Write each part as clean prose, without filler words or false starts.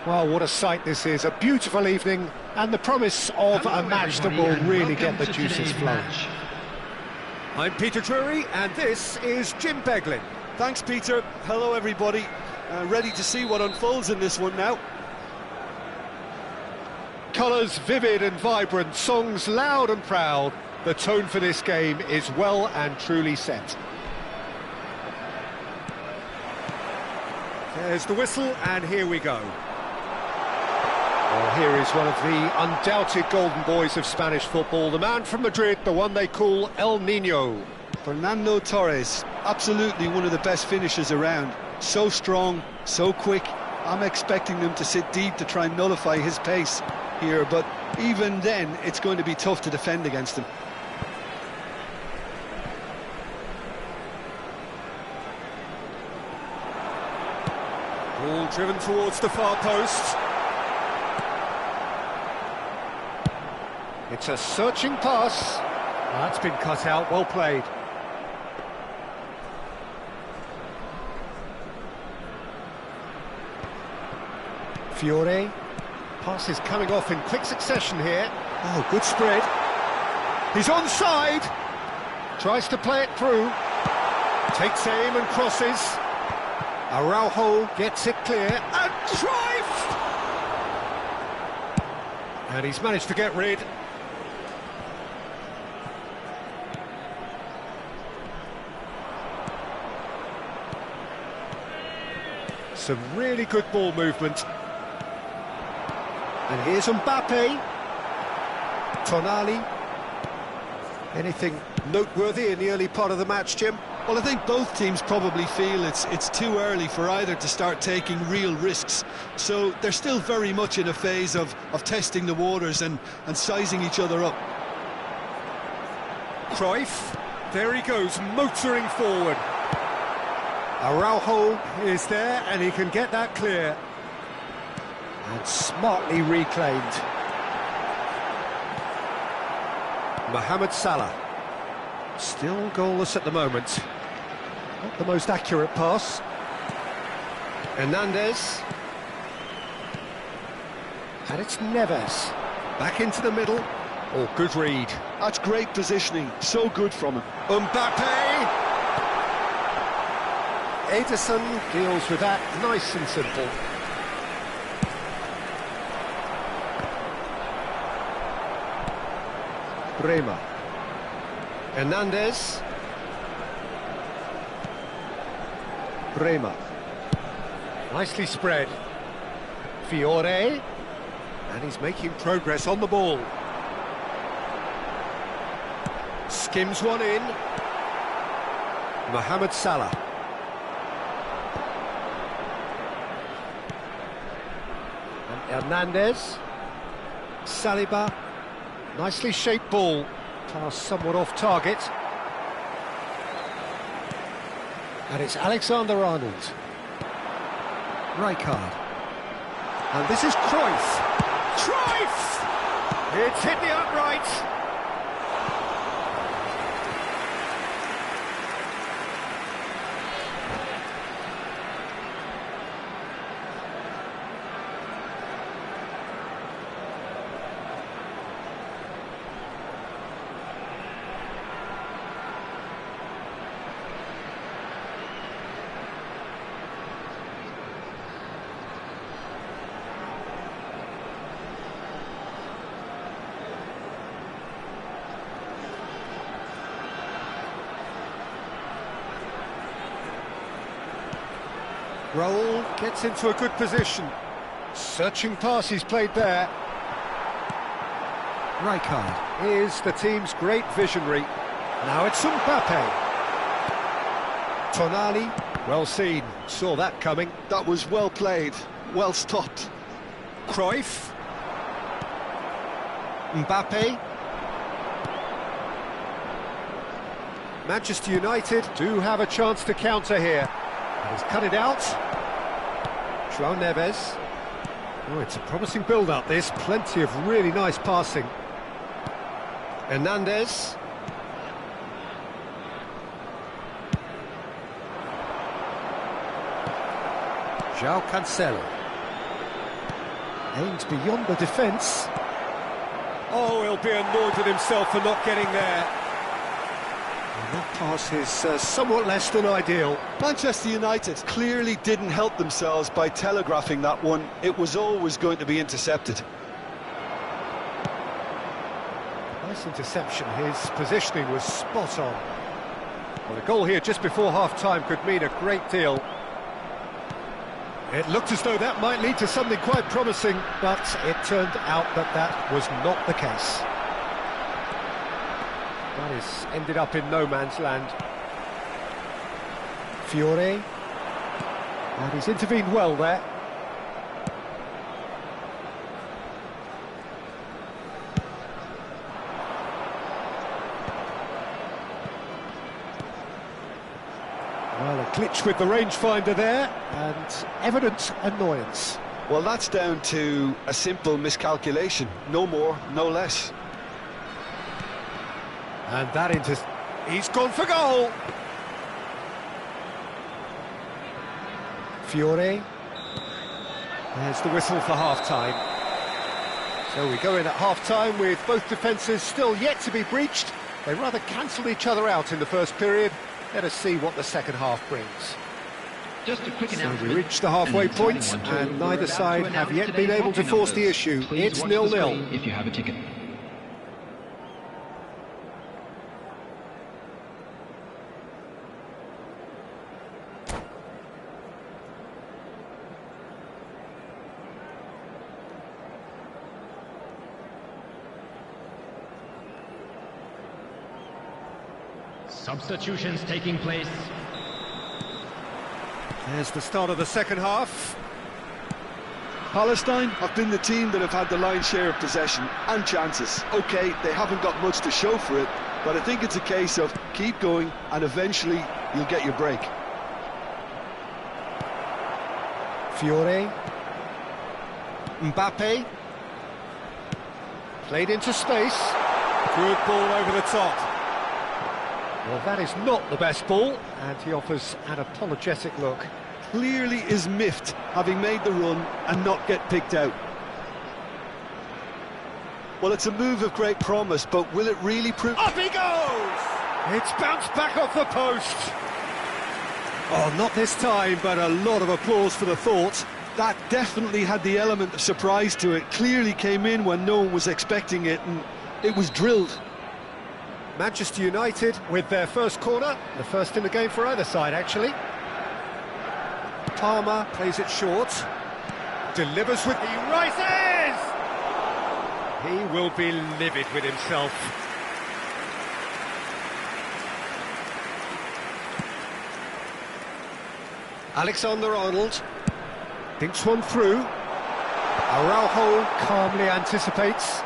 Well, what a sight this is, a beautiful evening, and the promise of a match that will really get the juices flowing. I'm Peter Drury, and this is Jim Beglin. Thanks, Peter. Hello, everybody. Ready to see what unfolds in this one now. Colours vivid and vibrant, songs loud and proud. The tone for this game is well and truly set. There's the whistle, and here we go. Well, here is one of the undoubted golden boys of Spanish football, the man from Madrid, the one they call El Niño. Fernando Torres, absolutely one of the best finishers around. So strong, so quick. I'm expecting them to sit deep to try and nullify his pace here, but even then, it's going to be tough to defend against him. Ball driven towards the far post. It's a searching pass. That's been cut out, well played. Fiore. Pass is coming off in quick succession here. Oh, good spread. He's onside. Tries to play it through. Takes aim and crosses. Araujo gets it clear. And Cruyff! And he's managed to get rid. Some really good ball movement. And here's Mbappe. Tonali. Anything noteworthy in the early part of the match, Jim? Well, I think both teams probably feel it's too early for either to start taking real risks. So they're still very much in a phase of testing the waters and sizing each other up. Cruyff. There he goes, motoring forward. Araujo is there, and he can get that clear. And smartly reclaimed. Mohamed Salah. Still goalless at the moment. Not the most accurate pass. Hernandez. And it's Neves. Back into the middle. Oh, good read. That's great positioning. So good from him. Mbappe! Ederson deals with that nice and simple. Bremer. Hernandez. Bremer. Nicely spread. Fiore. And he's making progress on the ball. Skims one in. Mohamed Salah. And Hernandez. Saliba. Nicely shaped ball. Pass somewhat off target. And it's Alexander-Arnold. Rijkaard. And this is Cruyff. Cruyff! It's hit the upright. Raul gets into a good position. Searching pass he's played there. Rijkaard is the team's great visionary. Now it's Mbappe. Tonali, well seen, saw that coming. That was well played, well stopped. Cruyff. Mbappe. Manchester United do have a chance to counter here. He's cut it out. João Neves. Oh, it's a promising build-up, this. Plenty of really nice passing. Hernandez. João Cancelo. Aimed beyond the defence. Oh, he'll be annoyed with himself for not getting there. And that pass is somewhat less than ideal. Manchester United clearly didn't help themselves by telegraphing that one. It was always going to be intercepted. Nice interception. His positioning was spot on. Well, a goal here just before half-time could mean a great deal. It looked as though that might lead to something quite promising, but it turned out that that was not the case. That is ended up in no man's land. Fiore. And he's intervened well there. Well, a glitch with the rangefinder there, and evident annoyance. Well, that's down to a simple miscalculation. No more, no less. And that he's gone for goal! Fiore. There's the whistle for half-time. So we go in at half-time with both defences still yet to be breached. They rather cancelled each other out in the first period. Let us see what the second half brings. Just a quick announcement. So we reached the halfway point, and neither side have yet been able to force the issue. It's 0-0. If you have a ticket. Substitutions taking place. There's the start of the second half. Palestine have been the team that have had the lion's share of possession and chances. OK, they haven't got much to show for it, but I think it's a case of keep going and eventually you'll get your break. Fiore. Mbappe. Played into space. Good ball over the top. Well, that is not the best ball, and he offers an apologetic look. Clearly is miffed, having made the run and not get picked out. Well, it's a move of great promise, but will it really prove... Up he goes! It's bounced back off the post. Oh, not this time, but a lot of applause for the thought. That definitely had the element of surprise to it. Clearly came in when no one was expecting it, and it was drilled. Manchester United with their first corner, the first in the game for either side, actually. Palmer plays it short, delivers with... He rises! He will be livid with himself. Alexander-Arnold thinks one through. Araujo calmly anticipates.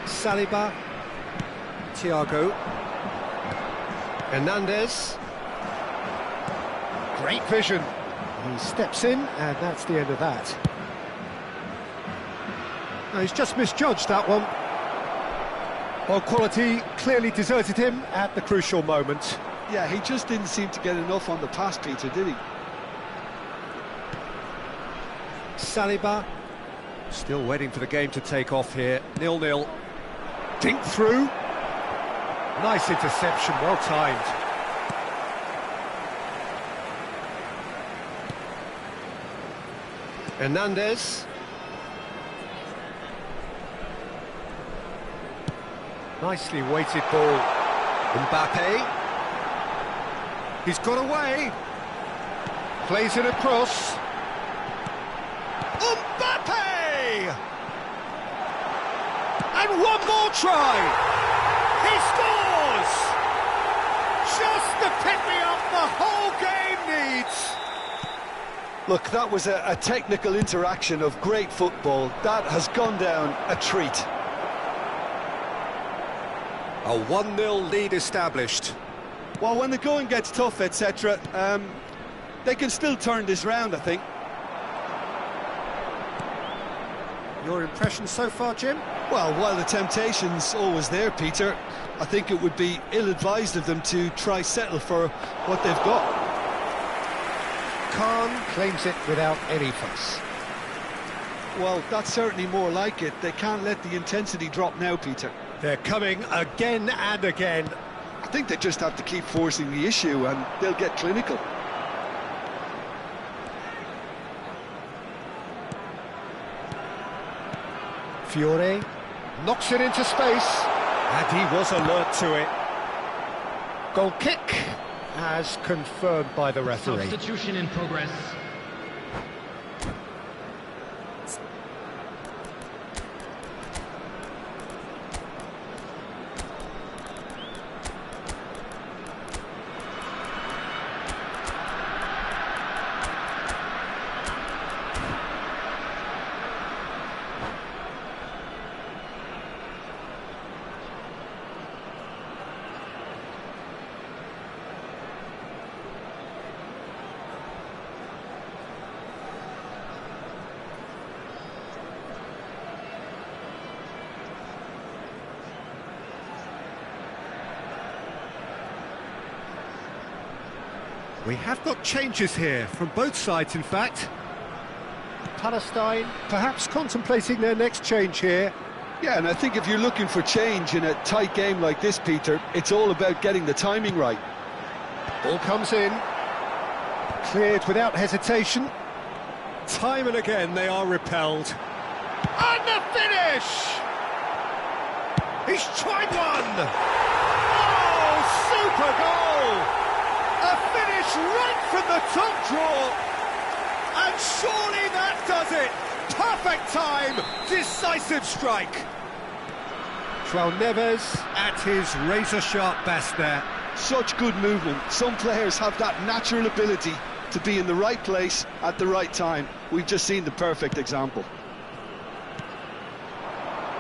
Saliba, Thiago, Hernandez, great vision, he steps in and that's the end of that. No, he's just misjudged that one. Well, quality clearly deserted him at the crucial moment. Yeah, he just didn't seem to get enough on the pass, Peter, did he? Saliba, still waiting for the game to take off here, 0-0. Dink through. Nice interception, well timed. Hernandez. Nicely weighted ball. Mbappe. He's got away. Plays it across. Mbappe! And one more try! He scores! Just the pick-me-up the whole game needs! Look, that was a technical interaction of great football. That has gone down a treat. A 1-0 lead established. Well, when the going gets tough, etc., they can still turn this round, I think. Your impression so far, Jim? Well, while the temptation's always there, Peter, I think it would be ill-advised of them to try settle for what they've got. Khan claims it without any fuss. Well, that's certainly more like it. They can't let the intensity drop now, Peter. They're coming again and again. I think they just have to keep forcing the issue and they'll get clinical. Fiore knocks it into space, and he was alert to it. Goal kick, as confirmed by the referee. Substitution in progress. We have got changes here, from both sides in fact. Palestine perhaps contemplating their next change here. Yeah, and I think if you're looking for change in a tight game like this, Peter, it's all about getting the timing right. Ball comes in, cleared without hesitation. Time and again they are repelled. And the finish! He's tried one! Oh, super goal! A finish right from the top draw! And surely that does it! Perfect time! Decisive strike! João Neves at his razor-sharp best there. Such good movement. Some players have that natural ability to be in the right place at the right time. We've just seen the perfect example.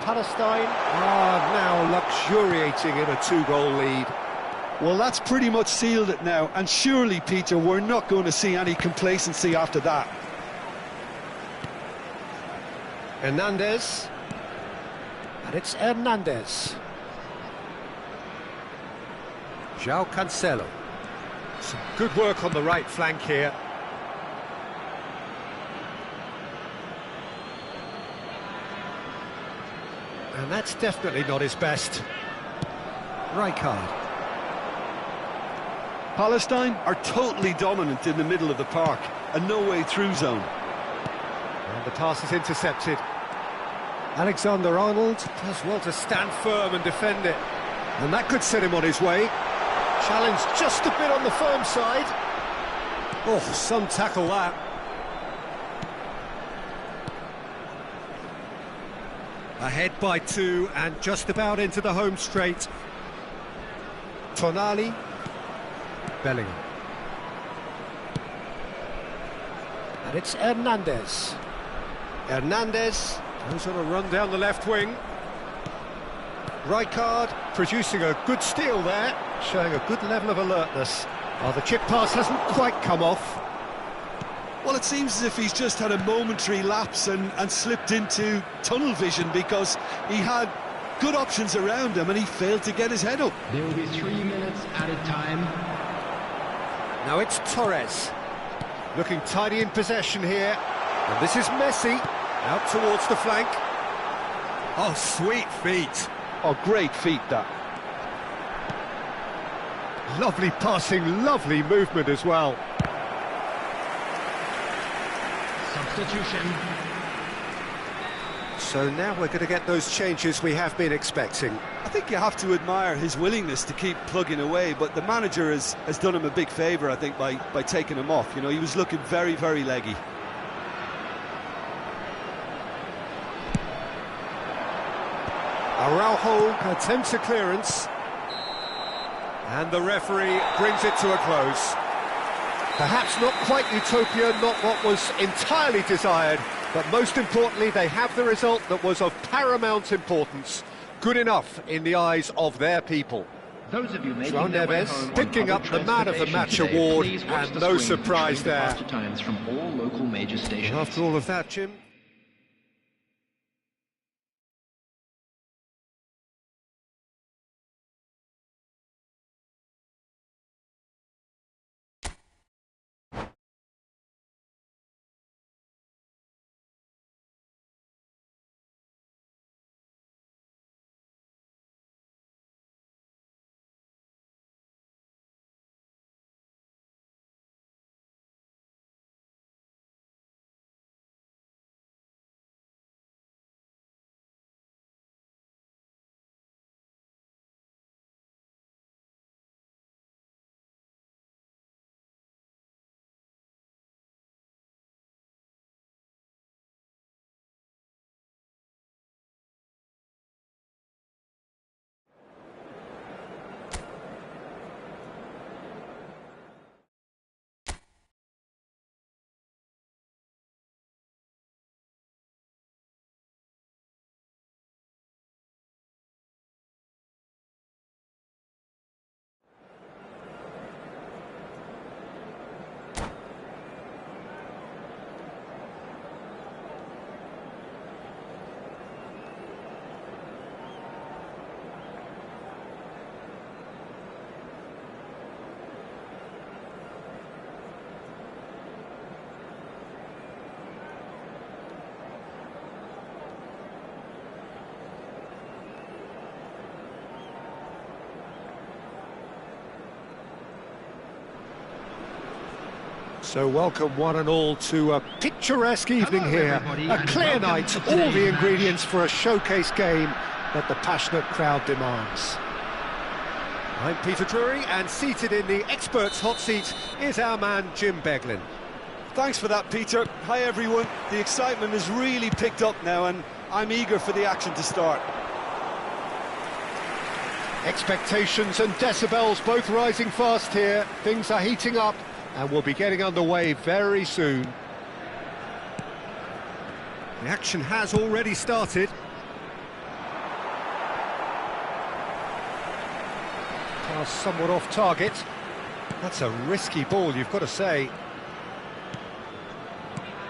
Palestine are now luxuriating in a two-goal lead. Well, that's pretty much sealed it now, and surely, Peter, we're not going to see any complacency after that. Hernandez, and it's Hernandez. João Cancelo. Some good work on the right flank here. And that's definitely not his best. Rijkaard. Palestine are totally dominant in the middle of the park, a no-way-through zone. And the pass is intercepted. Alexander-Arnold does well to stand firm and defend it. And that could set him on his way. Challenge just a bit on the firm side. Oh, some tackle that. Ahead by 2 and just about into the home straight. Tonali. Bellingham. And it's Hernandez. Hernandez goes on a run down the left wing. Rijkaard producing a good steal there, showing a good level of alertness. Oh, the chip pass hasn't quite come off. Well, it seems as if he's just had a momentary lapse and slipped into tunnel vision, because he had good options around him and he failed to get his head up. There will be 3 minutes added time. Now it's Torres, looking tidy in possession here. And this is Messi, out towards the flank. Oh, sweet feet. Oh, great feet, that. Lovely passing, lovely movement as well. Substitution. So now we're going to get those changes we have been expecting. I think you have to admire his willingness to keep plugging away, but the manager has done him a big favour, I think, by taking him off. You know, he was looking very, very leggy. Araujo attempts a clearance. And the referee brings it to a close. Perhaps not quite utopia, not what was entirely desired, but most importantly, they have the result that was of paramount importance. Good enough in the eyes of their people. Those of you João Neves picking up the Man of the Match award, and no surprise there. Times from all local major stations. After all of that, Jim, So welcome one and all to a picturesque evening Hello, here. everybody, A and clear welcome night, to all today's the match. ingredients for a showcase game that the passionate crowd demands. I'm Peter Drury, and seated in the experts' hot seat is our man Jim Beglin. Thanks for that, Peter. Hi, everyone. The excitement has really picked up now, and I'm eager for the action to start. Expectations and decibels both rising fast here. Things are heating up, and we'll be getting underway very soon. The action has already started. Pass somewhat off target. That's a risky ball, you've got to say.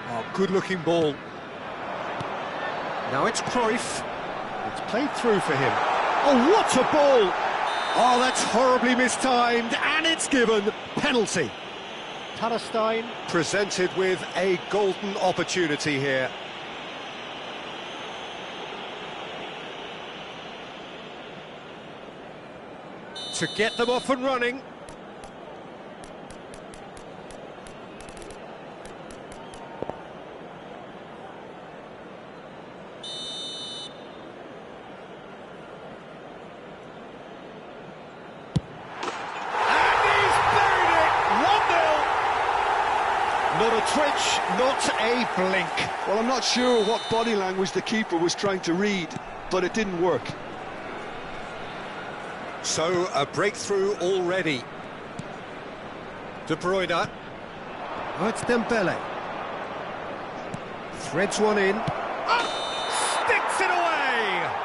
Oh, good-looking ball. Now it's Cruyff. It's played through for him. Oh, what a ball! Oh, that's horribly mistimed, and it's given. Penalty. Palestine presented with a golden opportunity here. To get them off and running. Not a twitch, not a blink. Well, I'm not sure what body language the keeper was trying to read, but it didn't work. So, a breakthrough already. De Bruyne. Oh, it's Dembele. Threads one in. Oh, sticks it away!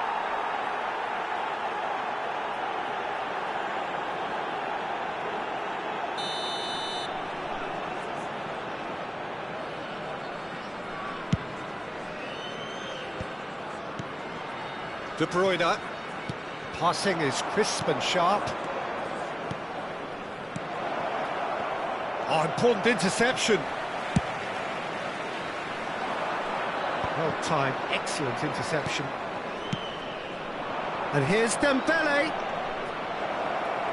De Bruyne. Passing is crisp and sharp. Oh, important interception. Well timed, excellent interception. And here's Dembele.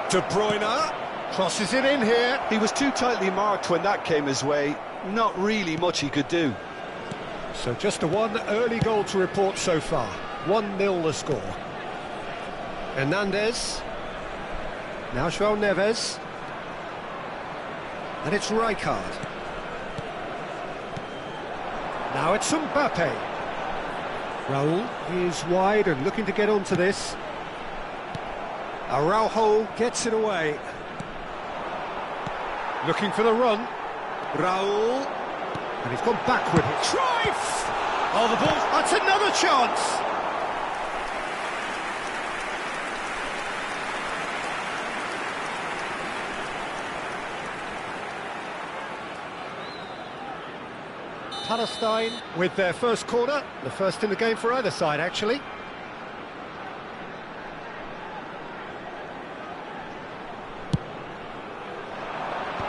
De Bruyne crosses it in here. He was too tightly marked when that came his way. Not really much he could do. So just a one early goal to report so far. 1-0 the score. Hernandez. Now João Neves. And it's Rijkaard. Now it's Mbappe. Raul is wide and looking to get onto this. Araujo gets it away. Looking for the run. Raul. And he's gone back with it. Cruyff! Oh, the ball. That's another chance. Palestine with their first corner, the first in the game for either side, actually.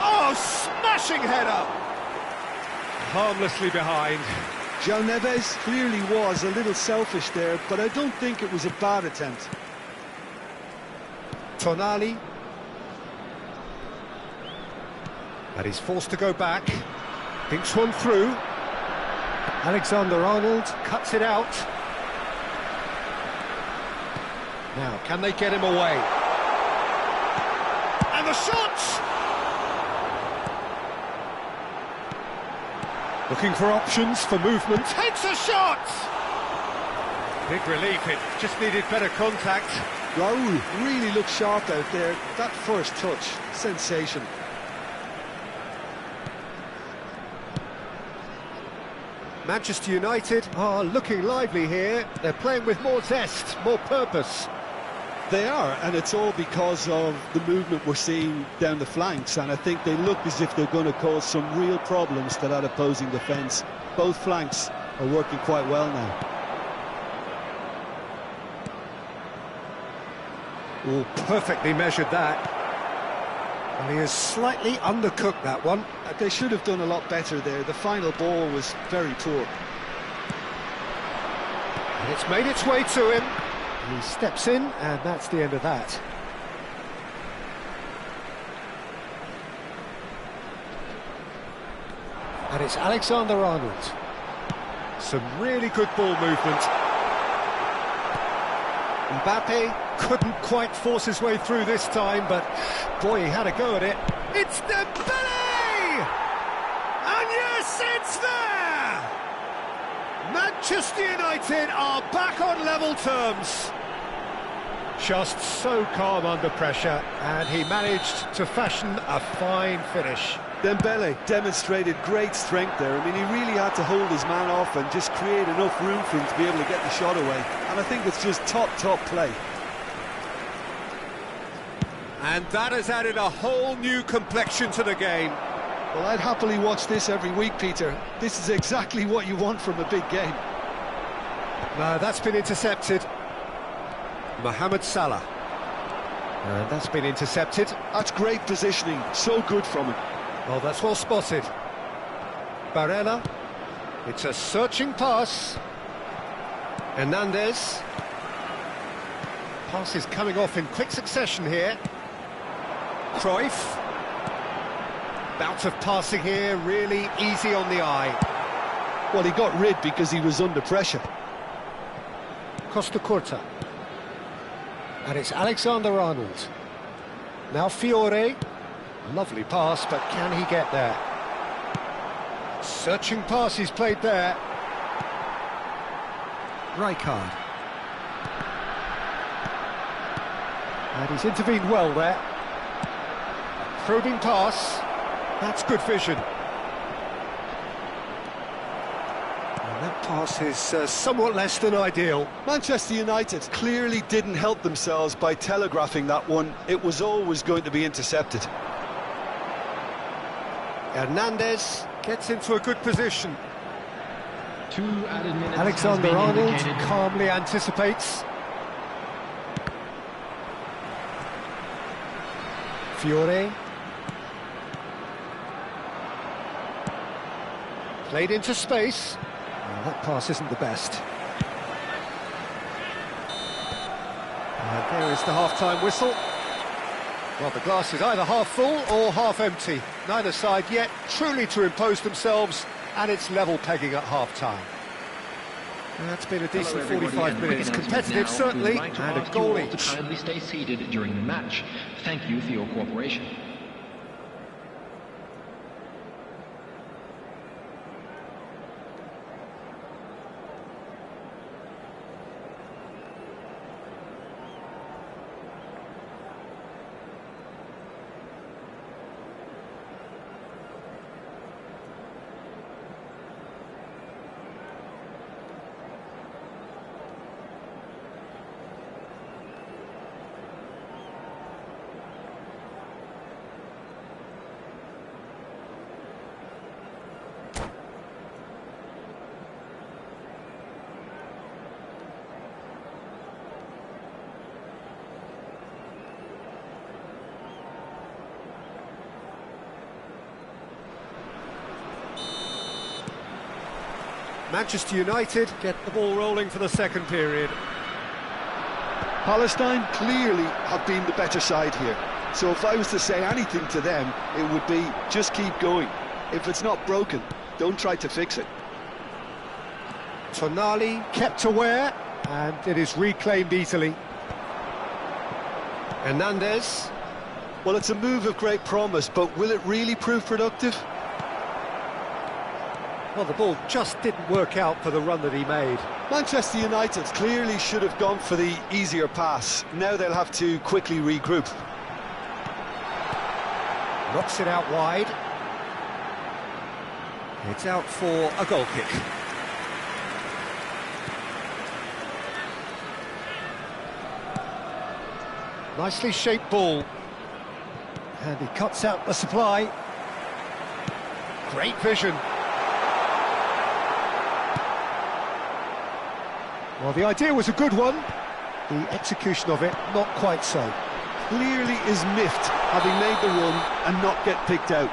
Oh, smashing header! Harmlessly behind. João Neves clearly was a little selfish there, but I don't think it was a bad attempt. Tonali. And he's forced to go back. Thinks one through. Alexander-Arnold cuts it out. Now, can they get him away? And the shot! Looking for options for movement. Takes a shot! Big relief, it just needed better contact. Raul really looked sharp out there. That first touch, sensation. Manchester United are looking lively here. They're playing with more zest, more purpose. They are, and it's all because of the movement we're seeing down the flanks, and I think they look as if they're going to cause some real problems to that opposing defence. Both flanks are working quite well now. Oh, perfectly measured that. And he has slightly undercooked that one. They should have done a lot better there. The final ball was very poor. And it's made its way to him. He steps in, and that's the end of that. And it's Alexander-Arnold. Some really good ball movement. Mbappe couldn't quite force his way through this time, but boy, he had a go at it. It's Dembele! And yes, it's there! Manchester United are back on level terms. Just so calm under pressure, and he managed to fashion a fine finish. Dembele demonstrated great strength there. I mean, he really had to hold his man off and just create enough room for him to be able to get the shot away. And I think it's just top play. And that has added a whole new complexion to the game. Well, I'd happily watch this every week, Peter. This is exactly what you want from a big game. No, that's been intercepted. Mohamed Salah. And that's been intercepted. That's great positioning. So good from him. Well, that's well spotted. Barella. It's a searching pass. Hernandez. Pass is coming off in quick succession here. Cruyff. Bout of passing here, really easy on the eye. Well, he got rid because he was under pressure. Costa Curta. And it's Alexander-Arnold. Now Fiore. Lovely pass, but can he get there? Searching pass he's played there. Rijkaard. And he's intervened well there. Probing pass. That's good vision. And that pass is somewhat less than ideal. Manchester United clearly didn't help themselves by telegraphing that one. It was always going to be intercepted. Hernandez gets into a good position. 2 added minutes. Alexander-Arnold calmly anticipates. Fiore. Played into space. Well, that pass isn't the best. And there is the half-time whistle. Well, the glass is either half full or half empty. Neither side yet truly to impose themselves, and it's level pegging at half-time. That's been a decent 45 minutes. Competitive, certainly, and a goal each. To kindly stay seated during the match. Thank you for your cooperation. Manchester United get the ball rolling for the second period. Palestine clearly have been the better side here. So if I was to say anything to them, it would be just keep going. If it's not broken, don't try to fix it. Tonali kept aware, and it is reclaimed easily. Hernandez. Well, it's a move of great promise, but will it really prove productive? Well, the ball just didn't work out for the run that he made. Manchester United clearly should have gone for the easier pass. Now they'll have to quickly regroup. Knocks it out wide. It's out for a goal kick. Nicely shaped ball. And he cuts out the supply. Great vision. Well, the idea was a good one. The execution of it, not quite so. Clearly is miffed having made the run and not get picked out.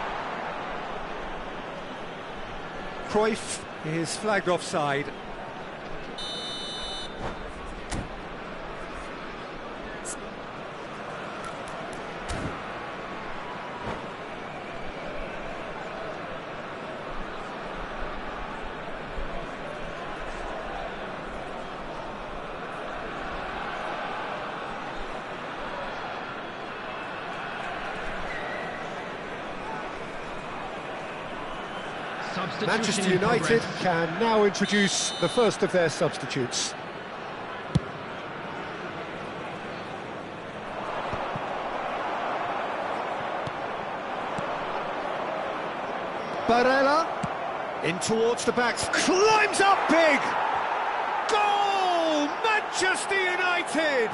Cruyff is flagged offside. Manchester United can now introduce the first of their substitutes. Barella, in towards the backs, climbs up big! Goal! Manchester United!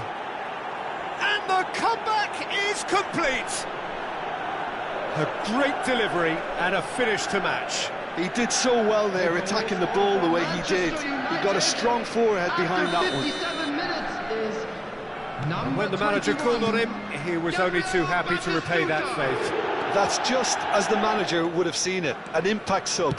And the comeback is complete! A great delivery and a finish to match. He did so well there, attacking the ball the way he did. He got a strong forehead behind that one. And when the manager called on him, he was only too happy to repay that faith. That's just as the manager would have seen it, an impact sub.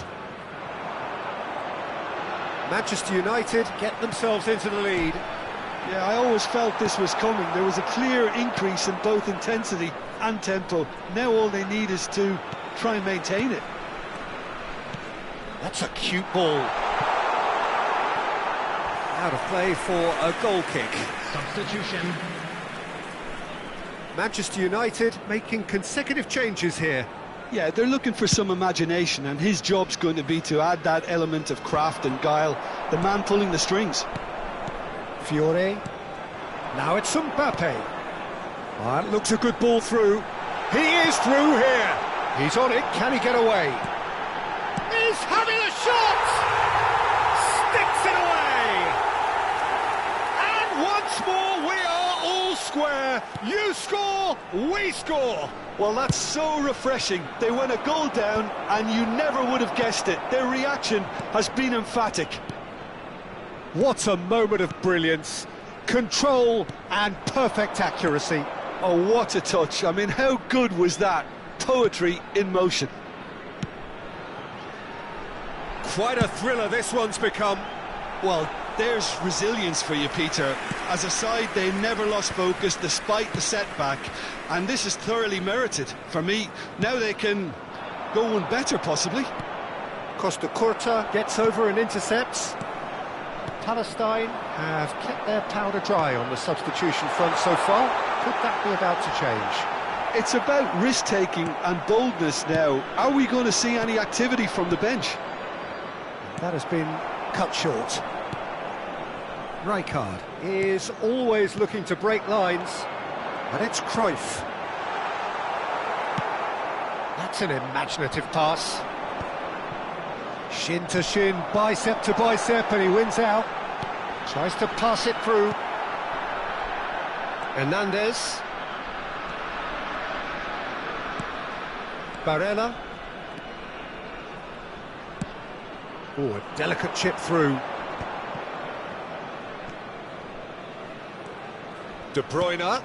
Manchester United get themselves into the lead. Yeah, I always felt this was coming. There was a clear increase in both intensity and tempo. Now all they need is to try and maintain it. That's a cute ball. Out of play for a goal kick. Substitution. Manchester United making consecutive changes here. Yeah, they're looking for some imagination, and his job's going to be to add that element of craft and guile, the man pulling the strings. Fiore. Now it's Mbappe. That looks a good ball through. He is through here. He's on it. Can he get away? He's having a shot! Sticks it away! And once more we are all square. You score, we score. Well, that's so refreshing. They went a goal down, and you never would have guessed it. Their reaction has been emphatic. What a moment of brilliance. Control and perfect accuracy. Oh, what a touch. I mean, how good was that? Poetry in motion. Quite a thriller this one's become. Well, there's resilience for you, Peter. As a side, they never lost focus despite the setback, and this is thoroughly merited. For me, now they can go one better, possibly. Costa Curta gets over and intercepts. Palestine have kept their powder dry on the substitution front so far. Could that be about to change? It's about risk-taking and boldness now. Are we going to see any activity from the bench? That has been cut short. Rijkaard is always looking to break lines, and it's Cruyff. That's an imaginative pass. Shin to shin, bicep to bicep, and he wins out. Tries to pass it through. Hernandez. Barella. Oh, a delicate chip through. De Bruyne.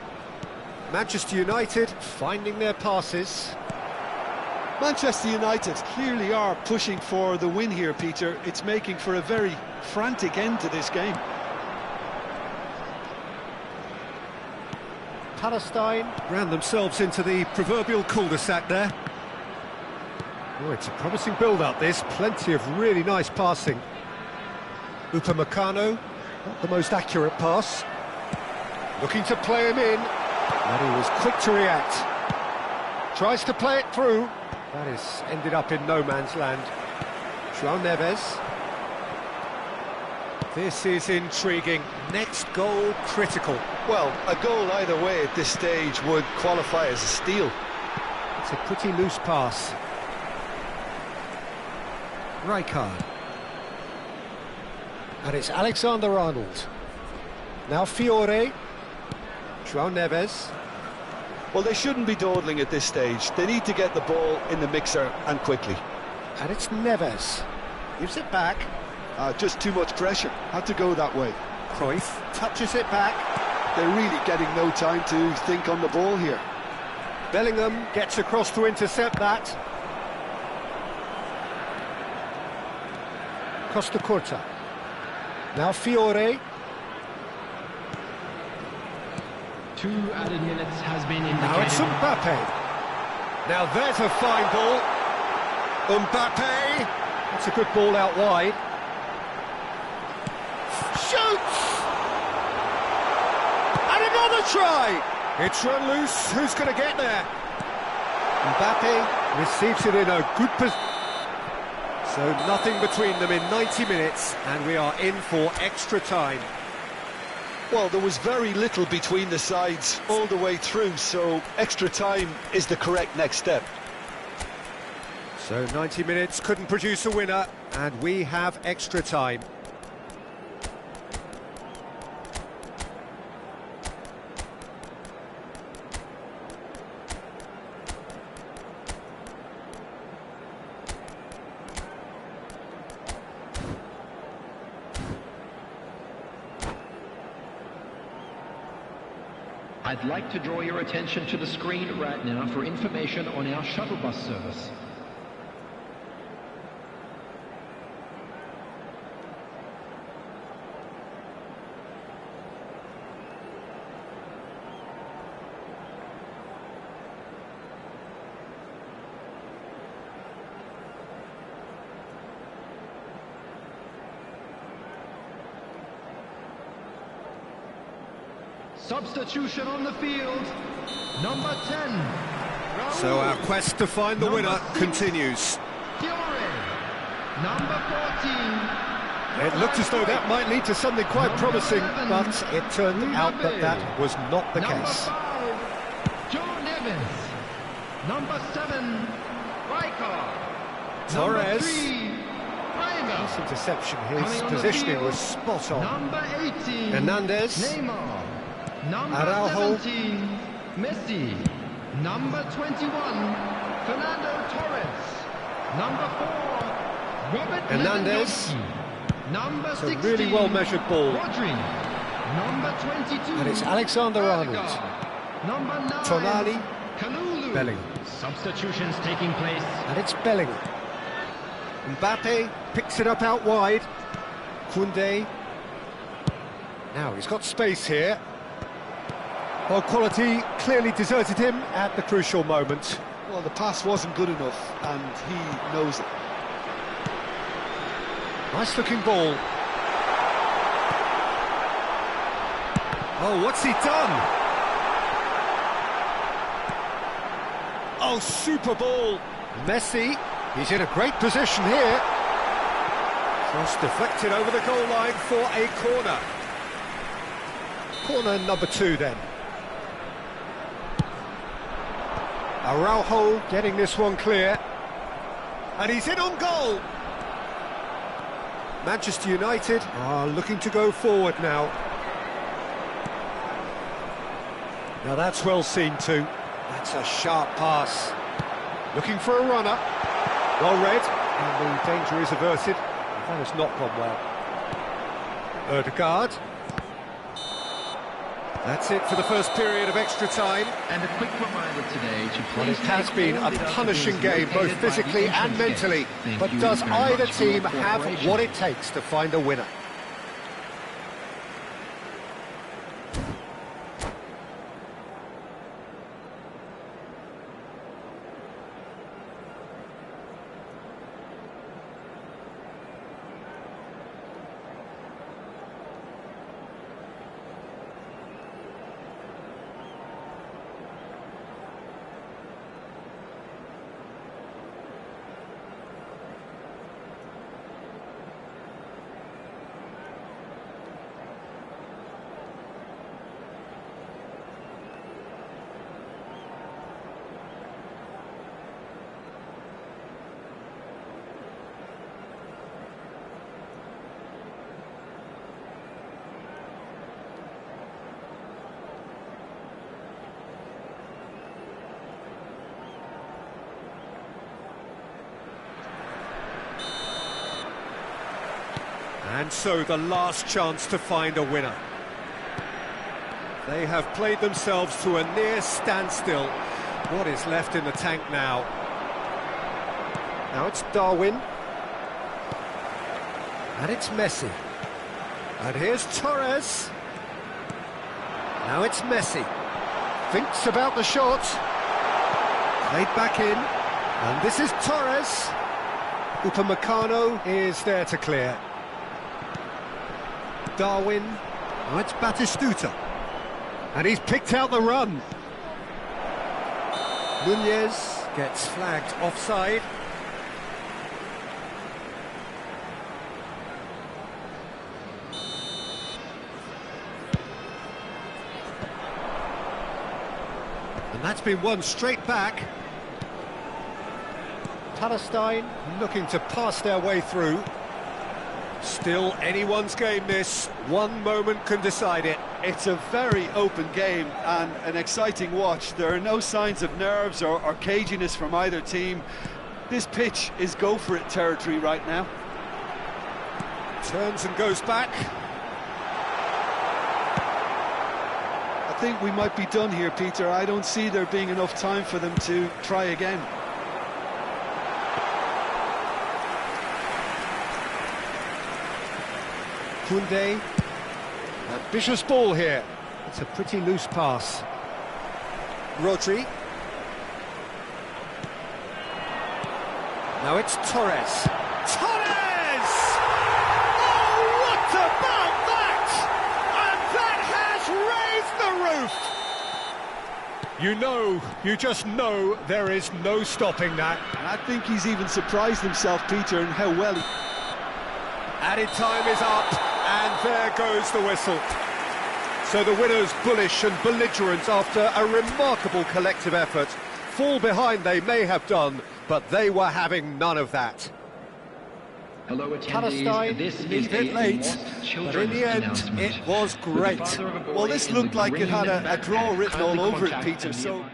Manchester United finding their passes. Manchester United clearly are pushing for the win here, Peter. It's making for a very frantic end to this game. Palestine ran themselves into the proverbial cul-de-sac there. Oh, it's a promising build-up, this. Plenty of really nice passing. Upamecano, not the most accurate pass. Looking to play him in, and he was quick to react. Tries to play it through. That is ended up in no man's land. João Neves. This is intriguing. Next goal critical. Well, a goal either way at this stage would qualify as a steal. It's a pretty loose pass. Rijkaard. And it's Alexander-Arnold. Now Fiore. João Neves. Well, they shouldn't be dawdling at this stage. They need to get the ball in the mixer and quickly. And it's Neves. Gives it back. Just too much pressure. Had to go that way. Cruyff touches it back. They're really getting no time to think on the ball here. Bellingham gets across to intercept that. Costa Curta. Now Fiore. 2 added minutes has been indicated. Now it's Mbappe. Now there's a fine ball. Mbappe. That's a good ball out wide. Shoots! And another try! It's run loose. Who's going to get there? Mbappe receives it in a good position. So nothing between them in 90 minutes, and we are in for extra time. Well, there was very little between the sides all the way through, so extra time is the correct next step. So 90 minutes couldn't produce a winner, and we have extra time. I'd like to draw your attention to the screen right now for information on our shuttle bus service. Substitution on the field, number 10. Raul. So our quest to find the winner continues. Fiore, number 14. It looked as though that might lead to something quite promising, but it turned out that that was not the case. Number 5, Joe Neves. Number 7, Rijkaard. Torres. Number 3, Braga. This interception, Coming his on the positioning field, was spot on. Number 18, Hernandez. Neymar. Number Araujo. 17, Messi. Number 21, Fernando Torres. Number 4, Robert Hernandez. Lewandowski. Number It's a 16, really well-measured ball. Rodri. Number 22, And it's Alexander Arnold. Odegaard. Number 9, Tonali. Kalulu. Bellingham. Substitutions taking place. And it's Bellingham. Mbappe picks it up out wide. Koundé. Now he's got space here. Well, quality clearly deserted him at the crucial moment. Well, the pass wasn't good enough, and he knows it. Nice looking ball. Oh, what's he done? Oh, super ball. Messi, he's in a great position here. Cross deflected over the goal line for a corner. Corner number 2 then. Araujo getting this one clear. And he's in on goal. Manchester United are looking to go forward now. Now that's well seen too. That's a sharp pass. Looking for a runner. Well read, and the danger is averted. That has not gone well. Odegaard. That's it for the first period of extra time. And a quick reminder today to Well, please it has take been all a the punishing deductibles game, both located by the physically and entrance mentally. gate. Thank But you does very either much for your team have cooperation. what it takes to find a winner? And so the last chance to find a winner. They have played themselves to a near standstill. What is left in the tank now? Now it's Darwin. And it's Messi. And here's Torres. Now it's Messi. Thinks about the shot. Played back in. And this is Torres. Upamecano is there to clear. Darwin. Now it's Batistuta. And he's picked out the run. Nunez gets flagged offside. And that's been won straight back. Palestine looking to pass their way through. Still anyone's game this. One moment can decide it. It's a very open game and an exciting watch. There are no signs of nerves or caginess from either team. This pitch is go-for-it territory right now. Turns and goes back. I think we might be done here, Peter. I don't see there being enough time for them to try again. Koundé, ambitious ball here. It's a pretty loose pass. Rodri. Now it's Torres. Torres! Oh, what about that? And that has raised the roof! You just know there is no stopping that. And I think he's even surprised himself, Peter, in how well he... Added time is up, and there goes the whistle. So the winners, bullish and belligerent after a remarkable collective effort. Fall behind they may have done, but they were having none of that. Hello, attendees. Palestine, This a is bit a late, lost but in children's the end, announcement. it was great. With the father of a boy Well, this in looked the like it had green a draw backpack written all kindly over it, contact Peter, the so... nearby-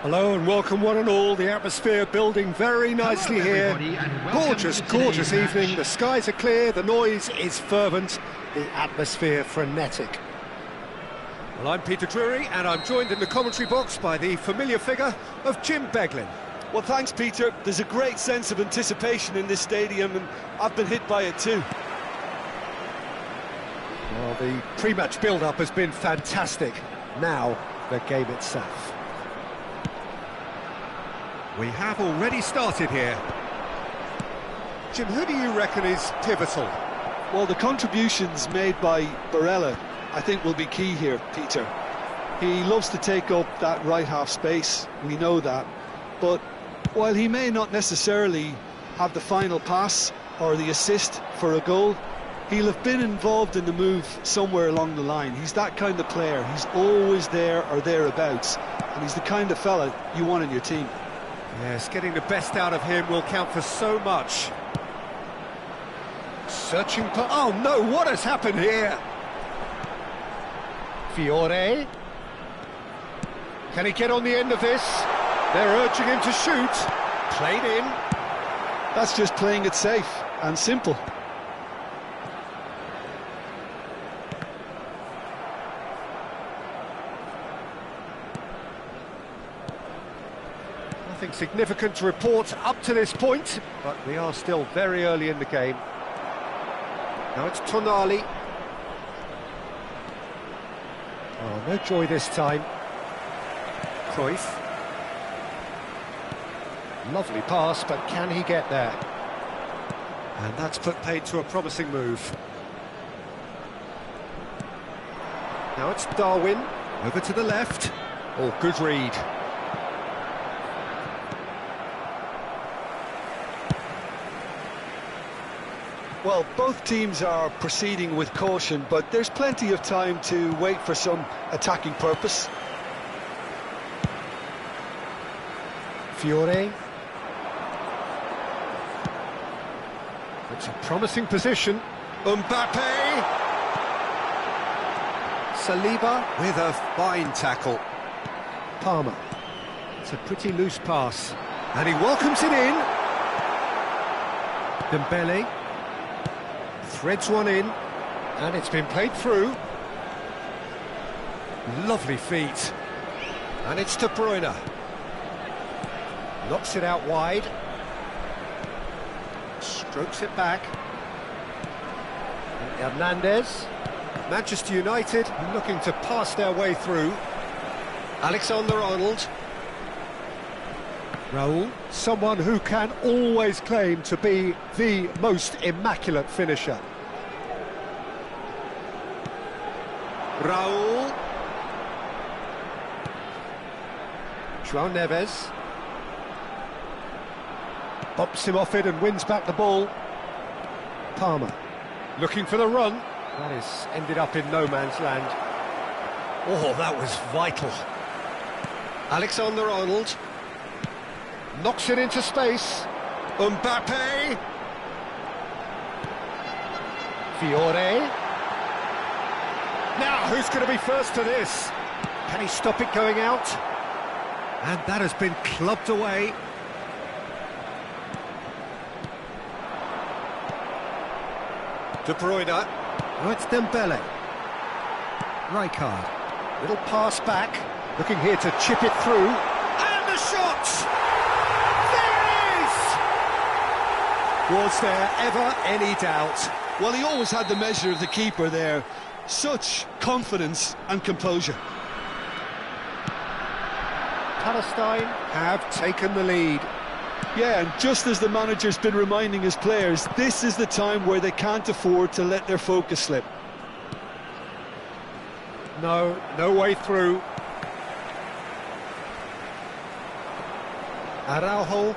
Hello and welcome one and all. The atmosphere building very nicely here. Gorgeous, gorgeous evening. The skies are clear, the noise is fervent, the atmosphere frenetic. Well, I'm Peter Drury and I'm joined in the commentary box by the familiar figure of Jim Beglin. Well, thanks, Peter. There's a great sense of anticipation in this stadium, and I've been hit by it too. Well, the pre-match build-up has been fantastic. Now, the game itself. We have already started here. Jim, who do you reckon is pivotal? Well, the contributions made by Barella, I think, will be key here, Peter. He loves to take up that right half space, we know that. But while he may not necessarily have the final pass or the assist for a goal, he'll have been involved in the move somewhere along the line. He's that kind of player. He's always there or thereabouts, and he's the kind of fella you want in your team. Yes, getting the best out of him will count for so much. Searching for... Oh no, what has happened here? Fiore. Can he get on the end of this? They're urging him to shoot. Played in. That's just playing it safe and simple. Nothing significant to report up to this point, but we are still very early in the game. Now it's Tonali. Oh, no joy this time. Cruyff. Lovely pass, but can he get there? And that's put paid to a promising move. Now it's Darwin, over to the left. Oh, good read. Well, both teams are proceeding with caution, but there's plenty of time to wait for some attacking purpose. Fiore. It's a promising position. Mbappe. Saliba with a fine tackle. Palmer. It's a pretty loose pass. And he welcomes it in. Dembele. Threads one in. And it's been played through. Lovely feet. And it's De Bruyne. Knocks it out wide. Strokes it back. Hernandez. Manchester United looking to pass their way through. Alexander-Arnold. Raul, someone who can always claim to be the most immaculate finisher. Raul. João Neves. Bops him off it and wins back the ball. Palmer. Looking for the run. That is ended up in no man's land. Oh, that was vital. Alexander-Arnold. Knocks it into space. Mbappe. Fiore. Now, who's going to be first to this? Can he stop it going out? And that has been clubbed away. De Bruyne. Oh, it's Dembele. Rijkaard. Little pass back. Looking here to chip it through. And the shot! There it is! Was there ever any doubt? Well, he always had the measure of the keeper there. Such confidence and composure. Palestine have taken the lead. Yeah, and just as the manager's been reminding his players, this is the time where they can't afford to let their focus slip. No way through. Araujo.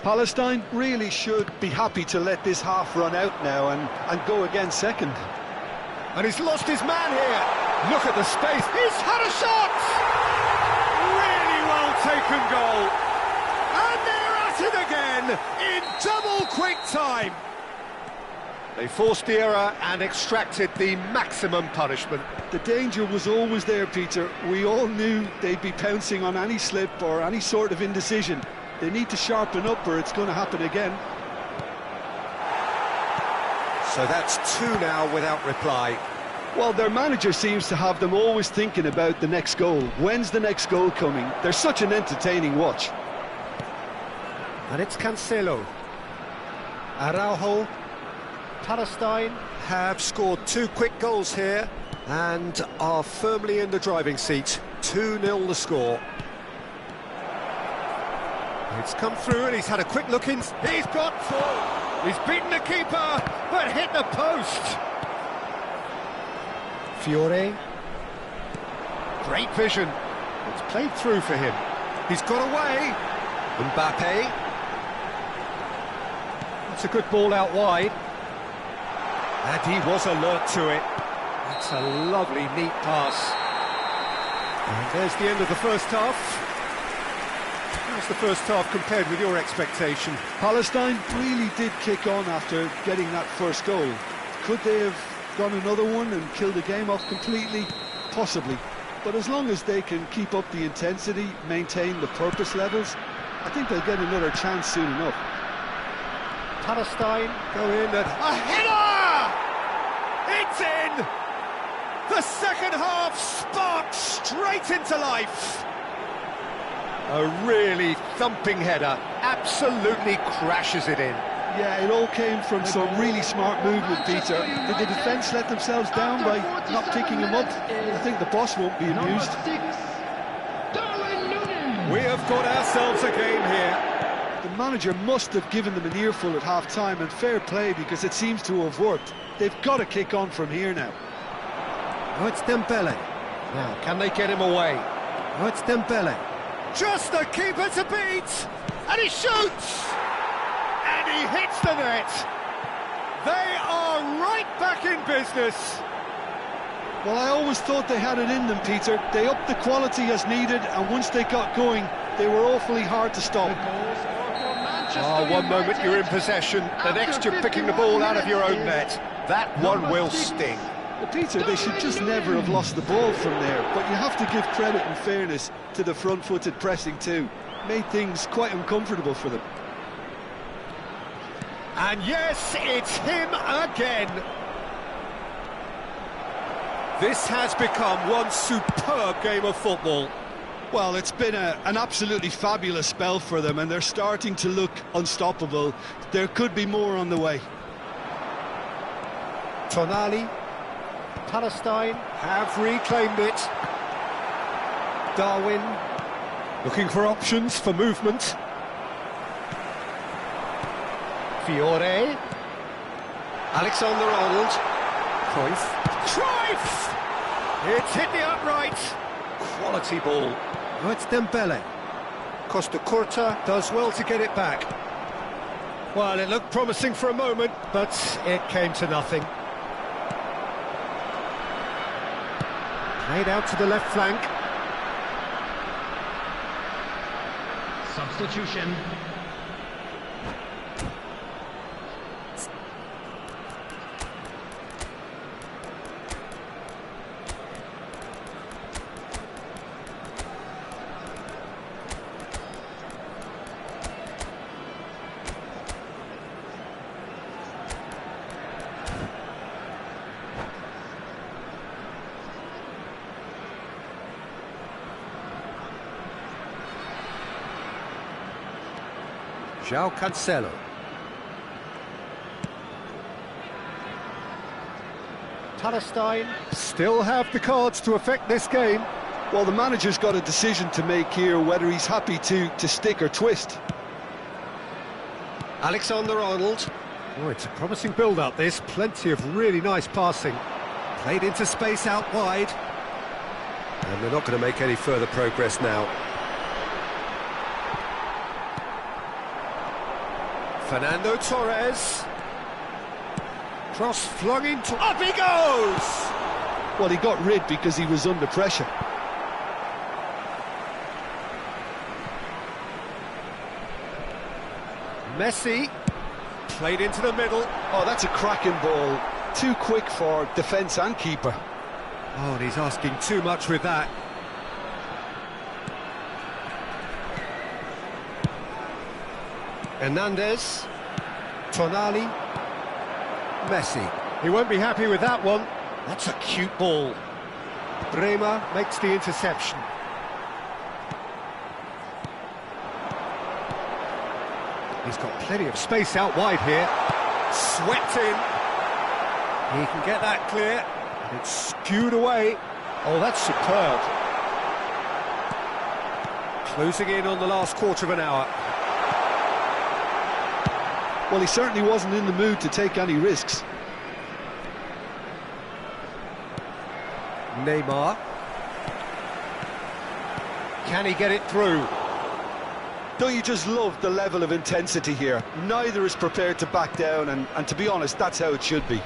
Palestine really should be happy to let this half run out now and go again second. And he's lost his man here. Look at the space. He's had a shot! Really well taken goal. And they're at it again in double quick time. They forced the error and extracted the maximum punishment. The danger was always there, Peter. We all knew they'd be pouncing on any slip or any sort of indecision. They need to sharpen up or it's going to happen again. So that's two now without reply. Well, their manager seems to have them always thinking about the next goal. When's the next goal coming? They're such an entertaining watch. And it's Cancelo. Araujo. Palestine have scored two quick goals here and are firmly in the driving seat. 2-0 the score. It's come through and he's had a quick look in. He's got four. He's beaten the keeper, but hit the post. Fiore. Great vision. It's played through for him. He's got away. Mbappe. That's a good ball out wide. And he was alert to it. It's a lovely, neat pass. And there's the end of the first half. How's the first half compared with your expectation? Palestine really did kick on after getting that first goal. Could they have gone another one and killed the game off completely? Possibly. But as long as they can keep up the intensity, maintain the purpose levels, I think they'll get another chance soon enough. Palestine go in and a header! It's in! The second half sparked straight into life. A really thumping header, absolutely crashes it in. Yeah, it all came from some really smart movement, Peter. Did the defence let themselves down by not picking him up? I think the boss won't be amused. We have got ourselves a game here. The manager must have given them an earful at half-time, and fair play because it seems to have worked. They've got to kick on from here now. Oh, it's Dembele. Now, can they get him away? Oh, it's Dembele. Just the keeper to beat! And he shoots! And he hits the net! They are right back in business! Well, I always thought they had it in them, Peter. They upped the quality as needed, and once they got going, they were awfully hard to stop. One moment you're in possession, the next you're picking the ball out of your own net. That one will sting. Well, Peter, they should just never have lost the ball from there, but you have to give credit and fairness to the front-footed pressing too. Made things quite uncomfortable for them. And yes, it's him again. This has become one superb game of football. Well, it's been an absolutely fabulous spell for them, and they're starting to look unstoppable. There could be more on the way. Tonali, Palestine have reclaimed it. Darwin looking for options for movement. Fiore, Alexander-Arnold, Cruyff! It's hit the upright. Quality ball. Oh, it's Dembele. Costa Curta does well to get it back. Well, it looked promising for a moment, but it came to nothing. Played out to the left flank. Substitution. João Cancelo. Palestine still have the cards to affect this game. Well, the manager's got a decision to make here, whether he's happy to stick or twist. Alexander-Arnold. Oh, it's a promising build-up, this. Plenty of really nice passing. Played into space out wide. And they're not going to make any further progress now. Fernando Torres. Cross flung into... Up he goes! Well, he got rid because he was under pressure. Messi. Played into the middle. Oh, that's a cracking ball. Too quick for defence and keeper. Oh, and he's asking too much with that. Hernandez, Tonali, Messi. He won't be happy with that one. That's a cute ball. Bremer makes the interception. He's got plenty of space out wide here. Swept in. He can get that clear. And it's skewed away. Oh, that's superb. Closing in on the last quarter of an hour. Well, he certainly wasn't in the mood to take any risks. Neymar. Can he get it through? Don't you just love the level of intensity here? Neither is prepared to back down, and to be honest, that's how it should be.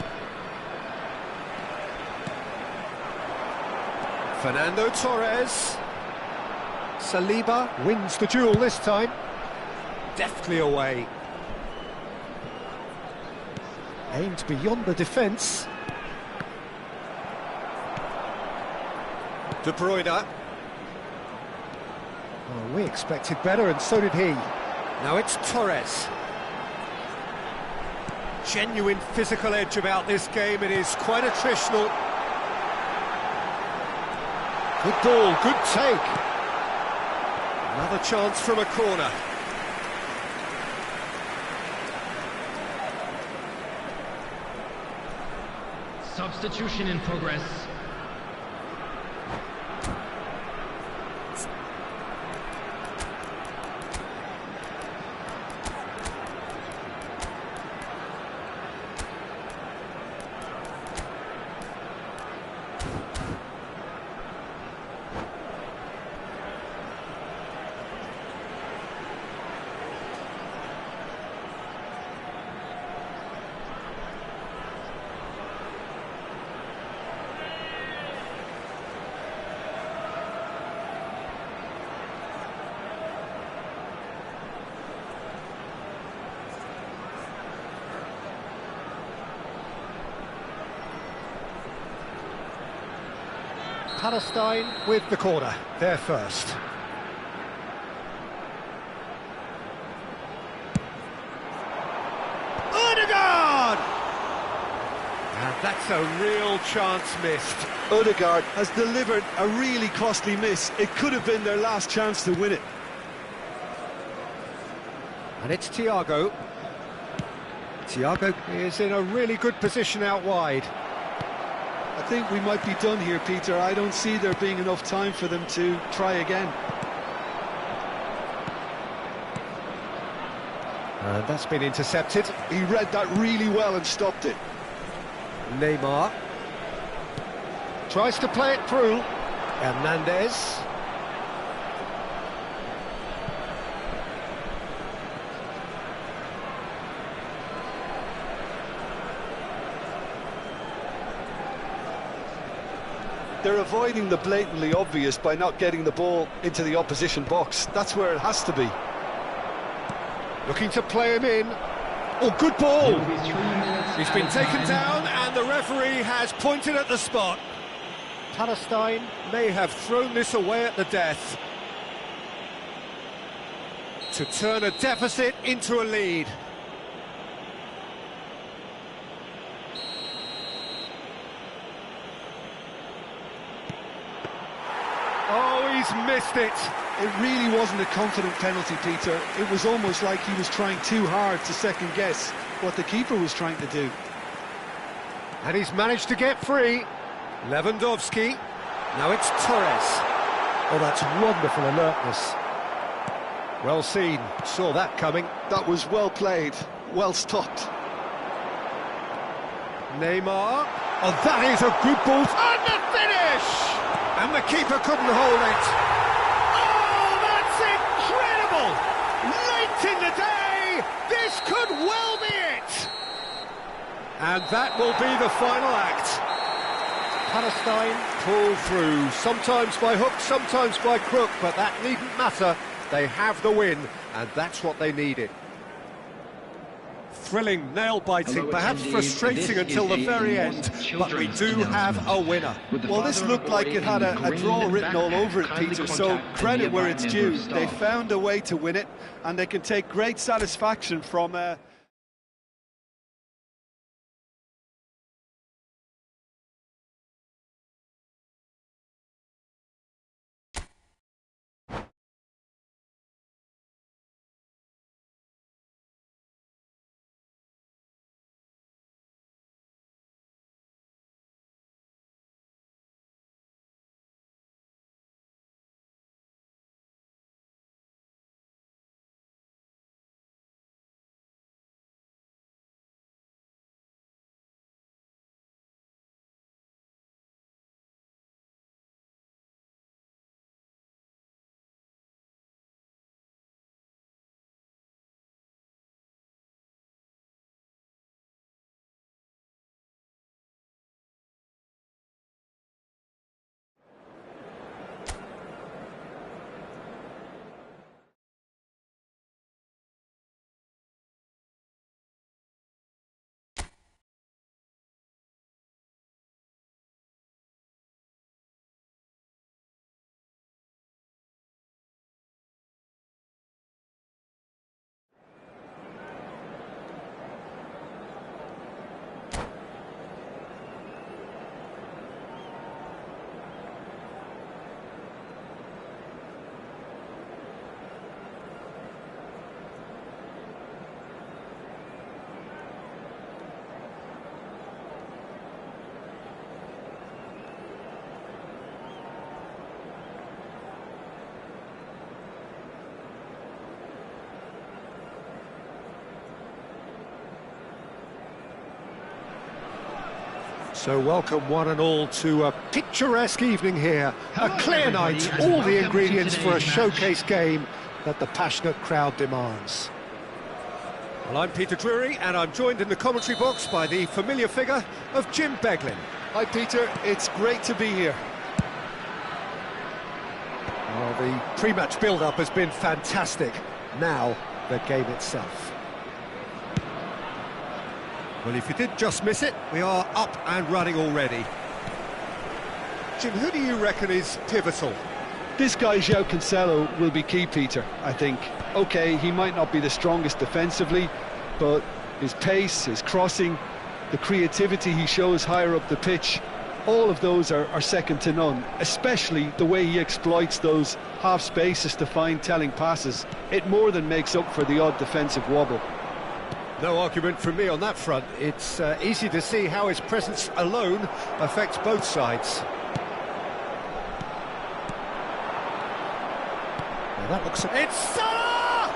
Fernando Torres. Saliba wins the duel this time. Deftly away. Aimed beyond the defence. De Bruyne. Oh, we expected better, and so did he. Now it's Torres. Genuine physical edge about this game. It is quite attritional. Good ball, good take. Another chance from a corner. Substitution in progress. Palestine with the corner, they're first. Odegaard! And that's a real chance missed. Odegaard has delivered a really costly miss. It could have been their last chance to win it. And it's Thiago. Thiago is in a really good position out wide. I think we might be done here, Peter. I don't see there being enough time for them to try again. And that's been intercepted. He read that really well and stopped it. Neymar tries to play it through. Hernandez. They're avoiding the blatantly obvious by not getting the ball into the opposition box. That's where it has to be. Looking to play him in. Oh, good ball! He's been taken down and the referee has pointed at the spot. Palestine may have thrown this away at the death to turn a deficit into a lead. Oh, he's missed it. It really wasn't a confident penalty, Peter. It was almost like he was trying too hard to second-guess what the keeper was trying to do. And he's managed to get free. Lewandowski. Now it's Torres. Oh, that's wonderful alertness. Well seen. Saw that coming. That was well played, well stopped. Neymar. Oh, that is a good ball. And the finish! And the keeper couldn't hold it. Oh, that's incredible! Late in the day, this could well be it! And that will be the final act. Palestine pull through, sometimes by hook, sometimes by crook, but that needn't matter. They have the win, and that's what they needed. Thrilling, nail-biting, perhaps frustrating until the very end, but we do have a winner. Well, this looked like it had a draw written all over it, Peter, so credit where it's due. They found a way to win it, and they can take great satisfaction from... So welcome one and all to a picturesque evening here, a clear night, all the ingredients for a showcase game that the passionate crowd demands. Well, I'm Peter Drury and I'm joined in the commentary box by the familiar figure of Jim Beglin. Hi Peter, it's great to be here. Well, the pre-match build-up has been fantastic. Now, the game itself. Well, if you did just miss it, we are up and running already. question, who do you reckon is pivotal? This guy, João Cancelo, will be key, Peter, I think. OK, he might not be the strongest defensively, but his pace, his crossing, the creativity he shows higher up the pitch, all of those are second to none, especially the way he exploits those half spaces to find telling passes. It more than makes up for the odd defensive wobble. No argument from me on that front. It's easy to see how his presence alone affects both sides. Well, that looks... It's Salah!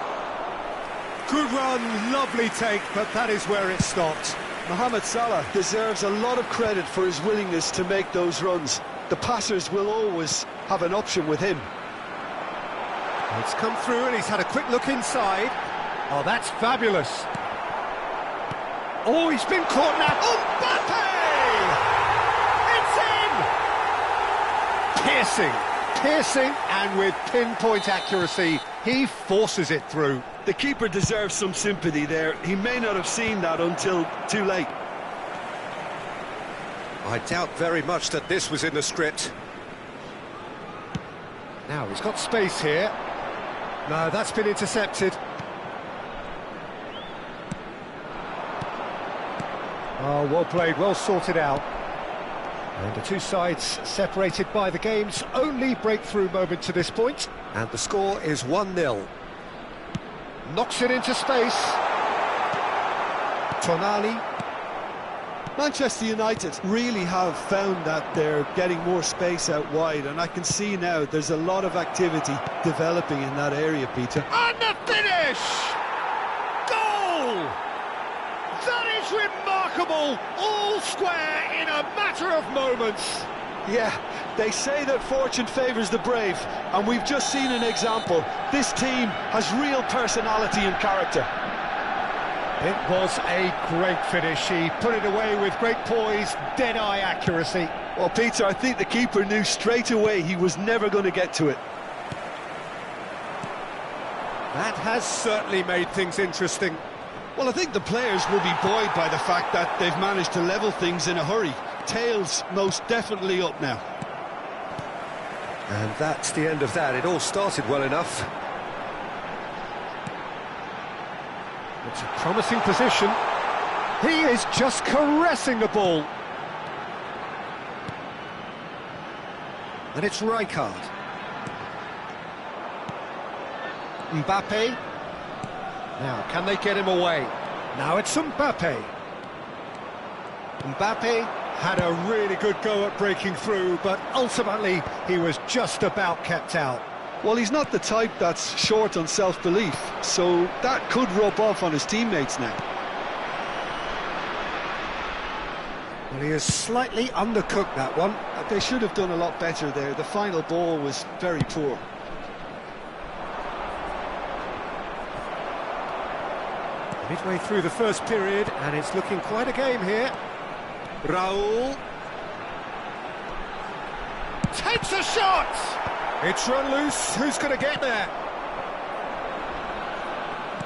Good run, lovely take, but that is where it stopped. Mohamed Salah deserves a lot of credit for his willingness to make those runs. The passers will always have an option with him. It's come through and he's had a quick look inside. Oh, that's fabulous. Oh, he's been caught now. Mbappe! It's in! Piercing, and with pinpoint accuracy, he forces it through. The keeper deserves some sympathy there. He may not have seen that until too late. I doubt very much that this was in the script. Now, he's got space here. No, that's been intercepted. Oh, well played, well sorted out. And the two sides separated by the game's only breakthrough moment to this point. And the score is 1-0. Knocks it into space. Tonali. Manchester United really have found that they're getting more space out wide, and I can see now there's a lot of activity developing in that area, Peter. And the finish! Goal! That is remarkable! All square in a matter of moments. Yeah, they say that fortune favours the brave, and we've just seen an example. This team has real personality and character. It was a great finish. He put it away with great poise, dead-eye accuracy. Well, Peter, I think the keeper knew straight away he was never going to get to it. That has certainly made things interesting. Well, I think the players will be buoyed by the fact that they've managed to level things in a hurry. Tails most definitely up now. And that's the end of that. It all started well enough. It's a promising position. He is just caressing the ball. And it's Rijkaard. Mbappe. Now, can they get him away? Now it's Mbappe. Mbappe had a really good go at breaking through, but ultimately he was just about kept out. Well, he's not the type that's short on self-belief, so that could rub off on his teammates now. Well, he has slightly undercooked that one. They should have done a lot better there. The final ball was very poor. Midway through the first period, and it's looking quite a game here. Raul takes a shot! It's run loose, who's going to get there?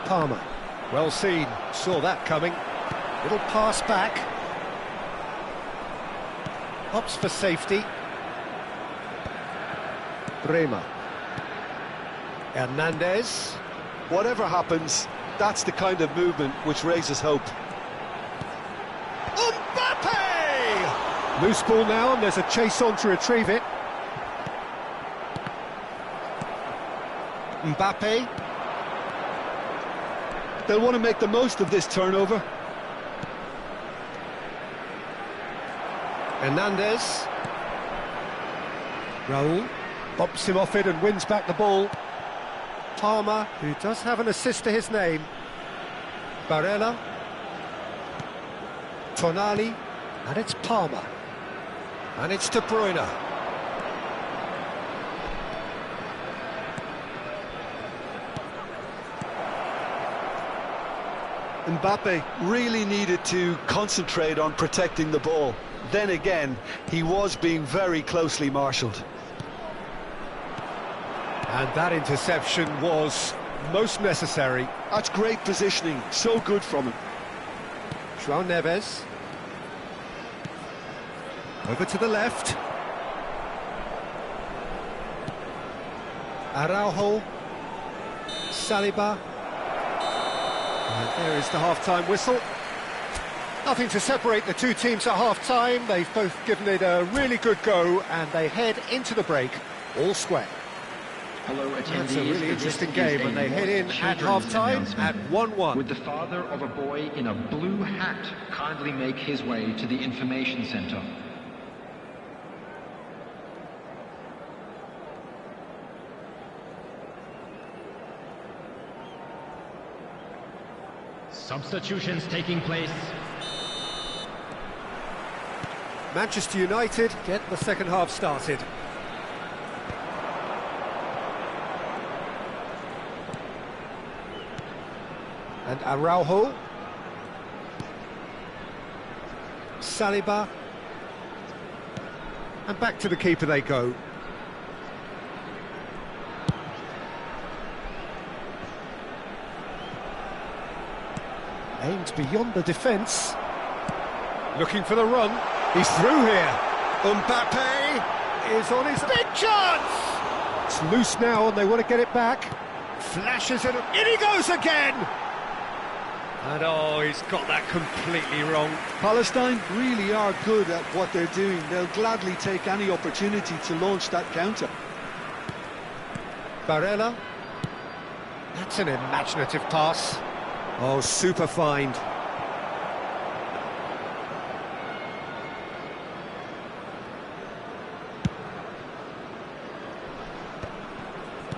Palmer, well seen, saw that coming. Little pass back. Opts for safety. Bremer. Hernandez. Whatever happens, that's the kind of movement which raises hope. Mbappe! Loose ball now, and there's a chase on to retrieve it. Mbappe. They'll want to make the most of this turnover. Hernandez. Raul bumps him off it and wins back the ball. Palmer, who does have an assist to his name. Barella. Tonali. And it's Palmer. And it's De Bruyne. Mbappe really needed to concentrate on protecting the ball. Then again, he was being very closely marshalled. And that interception was most necessary. That's great positioning, so good from him. João Neves. Over to the left. Araujo, Saliba. And there is the half-time whistle. Nothing to separate the two teams at half-time. They've both given it a really good go, and they head into the break all square. Hello, attendees. It's a really interesting game, and they head in at half-time at 1-1. Would the father of a boy in a blue hat kindly make his way to the information centre? Substitutions taking place. Manchester United get the second half started. And Araujo. Saliba. And back to the keeper they go. Aimed beyond the defence. Looking for the run. He's through here. Mbappe is on his big chance. It's loose now and they want to get it back. Flashes it. In he goes again. And oh, he's got that completely wrong. Palestine really are good at what they're doing. They'll gladly take any opportunity to launch that counter. Barella. That's an imaginative pass. Oh, super find.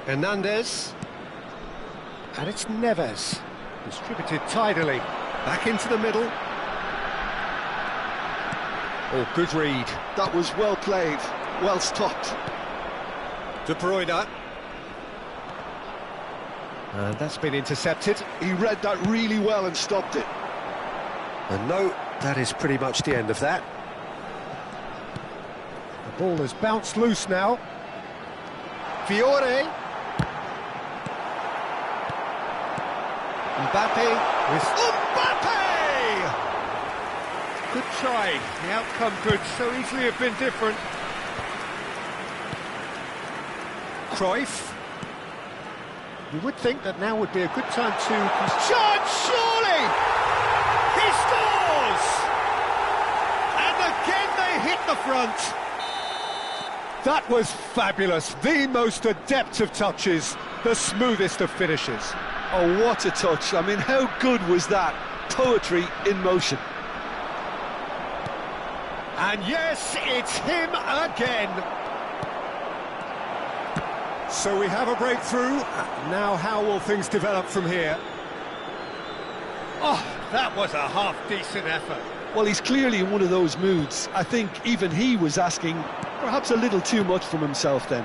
Hernandez. And it's Neves. Distributed tidily. Back into the middle. Oh, good read. That was well played, well stopped. De Bruyne. And that's been intercepted. He read that really well and stopped it. And no, that is pretty much the end of that. The ball has bounced loose now. Fiore. Mbappe with Mbappe! Good try, the outcome could so easily have been different. Cruyff. You would think that now would be a good time to... Chance, surely! He scores! And again they hit the front. That was fabulous, the most adept of touches, the smoothest of finishes. Oh, what a touch. I mean, how good was that? Poetry in motion. And yes, it's him again. So we have a breakthrough. Now how will things develop from here? Oh, that was a half-decent effort. Well, he's clearly in one of those moods. I think even he was asking perhaps a little too much from himself then.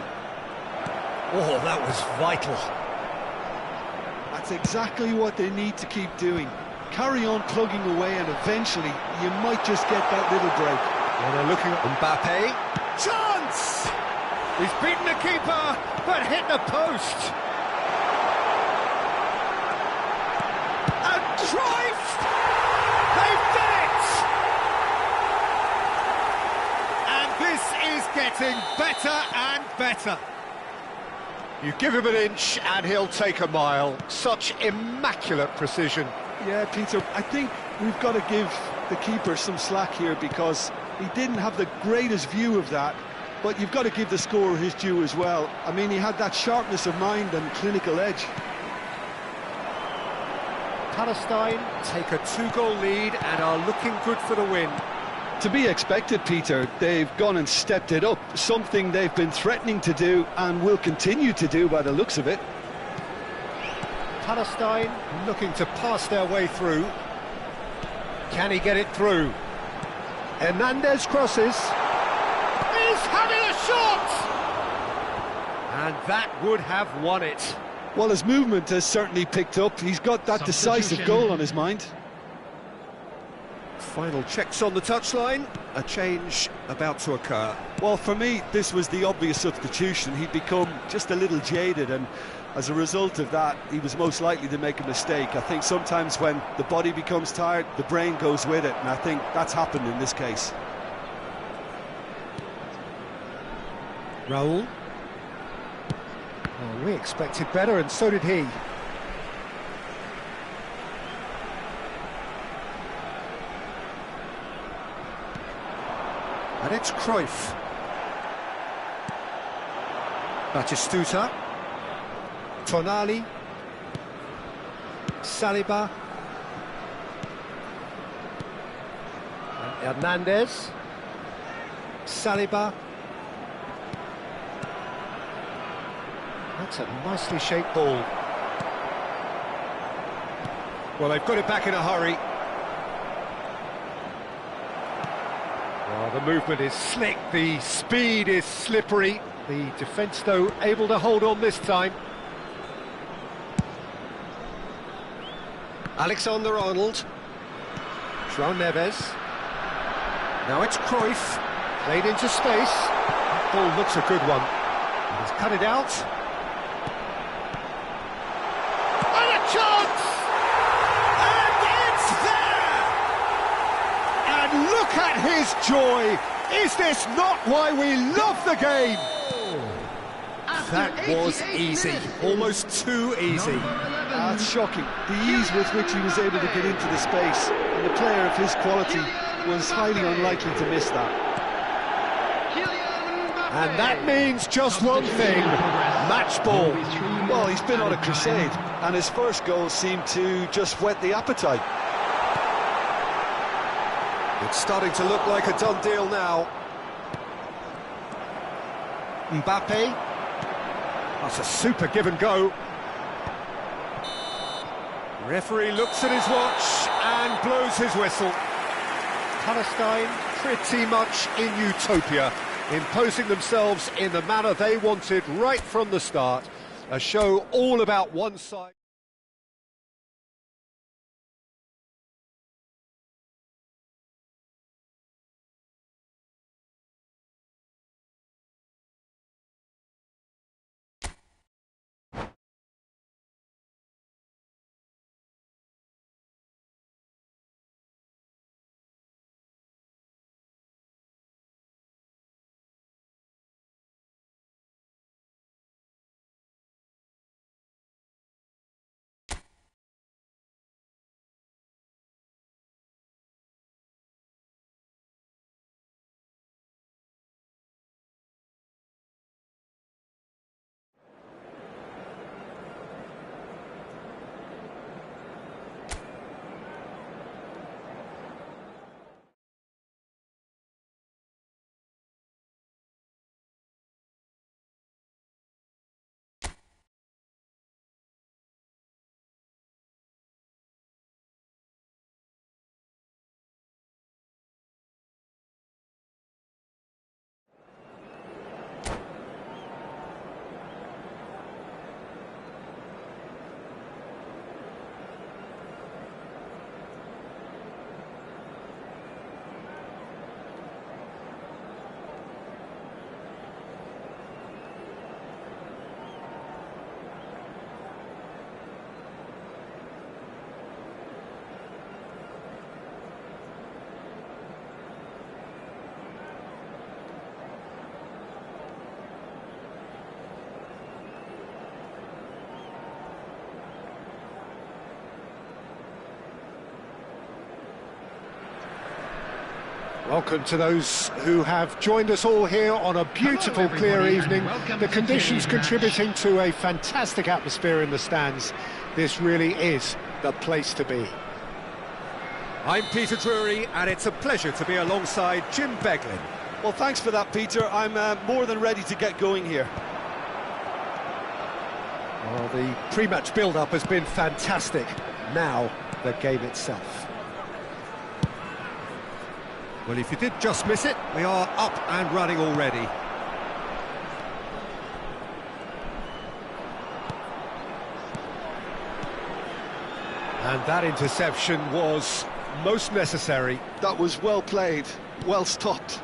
Oh, that was vital. That's exactly what they need to keep doing. Carry on plugging away and eventually you might just get that little break. Well, they're looking at Mbappe. Chance! He's beaten the keeper, but hit the post. And Cruyff! They've done it! And this is getting better and better. You give him an inch and he'll take a mile. Such immaculate precision. Yeah, Peter, I think we've got to give the keeper some slack here because he didn't have the greatest view of that, but you've got to give the scorer his due as well. I mean, he had that sharpness of mind and clinical edge. Palestine take a 2-goal lead and are looking good for the win. To be expected, Peter. They've gone and stepped it up, something they've been threatening to do and will continue to do by the looks of it. Palestine looking to pass their way through. Can he get it through? Hernandez crosses. He's having a shot! And that would have won it. Well, his movement has certainly picked up. He's got that decisive goal on his mind. Final checks on the touchline. A change about to occur. Well, for me, this was the obvious substitution. He'd become just a little jaded, and as a result of that, he was most likely to make a mistake. I think sometimes when the body becomes tired, the brain goes with it, and I think that's happened in this case. Raul. Well, we expected better, and so did he. And it's Cruyff. Batistuta. Tonali. Saliba. And Hernandez. Saliba. That's a nicely shaped ball. Well, they've got it back in a hurry. Well, the movement is slick, the speed is slippery. The defence, though, able to hold on this time. Alexander-Arnold. João Neves. Now it's Cruyff. Played into space. That ball looks a good one. He's cut it out. And a chance! And it's there! And look at his joy! Is this not why we love the game? That was easy, almost too easy. That's shocking. The ease with which he was able to get into the space. And a player of his quality was highly unlikely to miss that. And that means just one thing, match ball. Well, he's been on a crusade, and his first goal seemed to just whet the appetite. It's starting to look like a done deal now. Mbappe. That's a super give and go. Referee looks at his watch and blows his whistle. Palestine pretty much in utopia, imposing themselves in the manner they wanted right from the start. A show all about one side. Welcome to those who have joined us all here on a beautiful, clear evening. The conditions contributing to a fantastic atmosphere in the stands. This really is the place to be. I'm Peter Drury, and it's a pleasure to be alongside Jim Beglin. Well, thanks for that, Peter. I'm more than ready to get going here. Well, the pre-match build-up has been fantastic. Now, the game itself. Well, if you did just miss it, we are up and running already. And that interception was most necessary. That was well played, well stopped.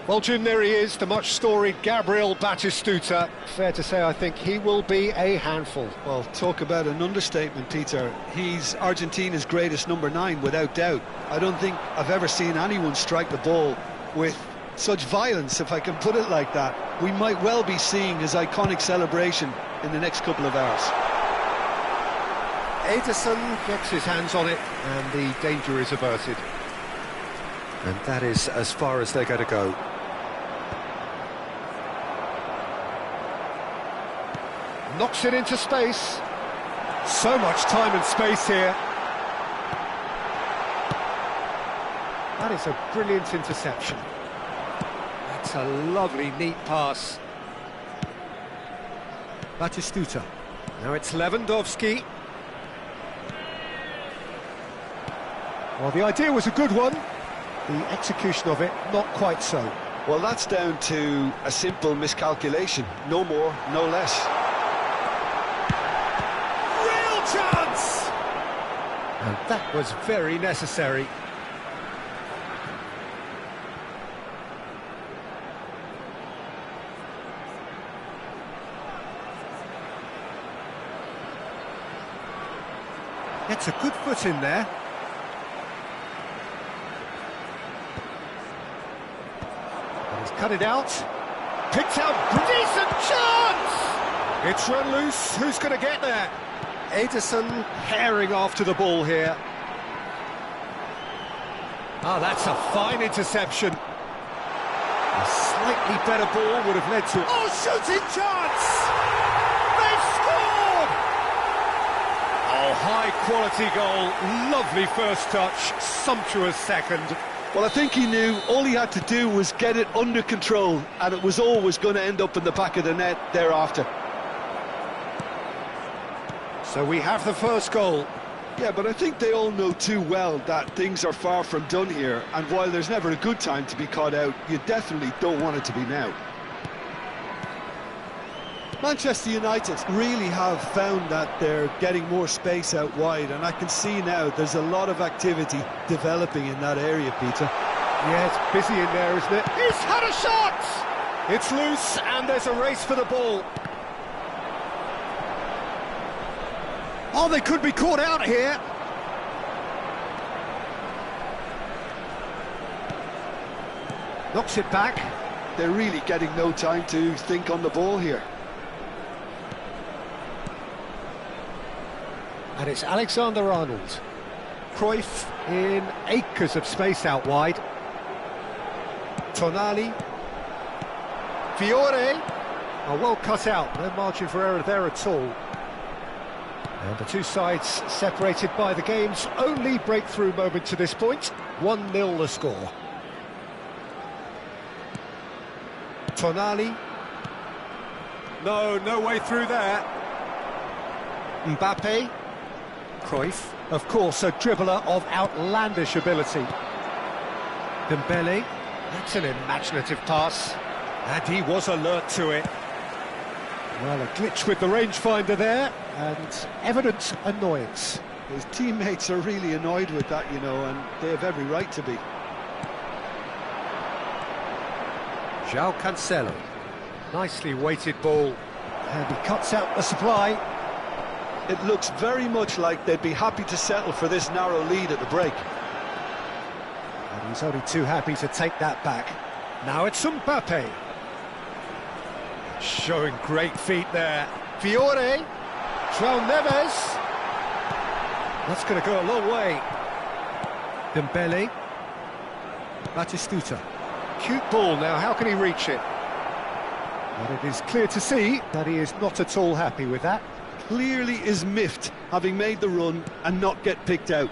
Well, Jim, there he is, the much-storied Gabriel Batistuta. Fair to say, I think he will be a handful. Well, talk about an understatement, Peter. He's Argentina's greatest number 9, without doubt. I don't think I've ever seen anyone strike the ball with such violence, if I can put it like that. We might well be seeing his iconic celebration in the next couple of hours. Ederson gets his hands on it, and the danger is averted. And that is as far as they're going to go. Knocks it into space. So much time and space here. That is a brilliant interception. That's a lovely, neat pass. Batistuta. Now it's Lewandowski. Well, the idea was a good one. The execution of it, not quite so. Well, that's down to a simple miscalculation. No more, no less. Real chance! And that was very necessary. Gets a good foot in there. Cut it out, picked out, decent chance! It's run loose, who's going to get there? Ederson herring after the ball here. Ah, that's a fine interception. A slightly better ball would have led to... Oh, shooting chance! They've scored! Oh, high-quality goal, lovely first touch, sumptuous second. Well, I think he knew all he had to do was get it under control, and it was always going to end up in the back of the net thereafter. So we have the first goal. Yeah, but I think they all know too well that things are far from done here, and while there's never a good time to be caught out, you definitely don't want it to be now. Manchester United really have found that they're getting more space out wide, and I can see now there's a lot of activity developing in that area, Peter. Yeah, it's busy in there, isn't it? He's had a shot! It's loose, and there's a race for the ball. Oh, they could be caught out here. Knocks it back. They're really getting no time to think on the ball here. And it's Alexander-Arnold. Cruyff in acres of space out wide. Tonali. Fiore. Oh, well cut out. No margin for error there at all. And the two sides separated by the game's only breakthrough moment to this point. 1-0 the score. Tonali. No way through there. Mbappe. Cruyff, of course, a dribbler of outlandish ability. Dembele, that's an imaginative pass, and he was alert to it. Well, a glitch with the rangefinder there, and evident annoyance. His teammates are really annoyed with that, you know, and they have every right to be. João Cancelo, nicely weighted ball, and he cuts out the supply. It looks very much like they'd be happy to settle for this narrow lead at the break. And he's only too happy to take that back. Now it's Mbappe. Showing great feet there. Fiore. João Neves. That's going to go a long way. Dembele. Batistuta. Cute ball now, how can he reach it? But it is clear to see that he is not at all happy with that. Clearly is miffed, having made the run and not get picked out.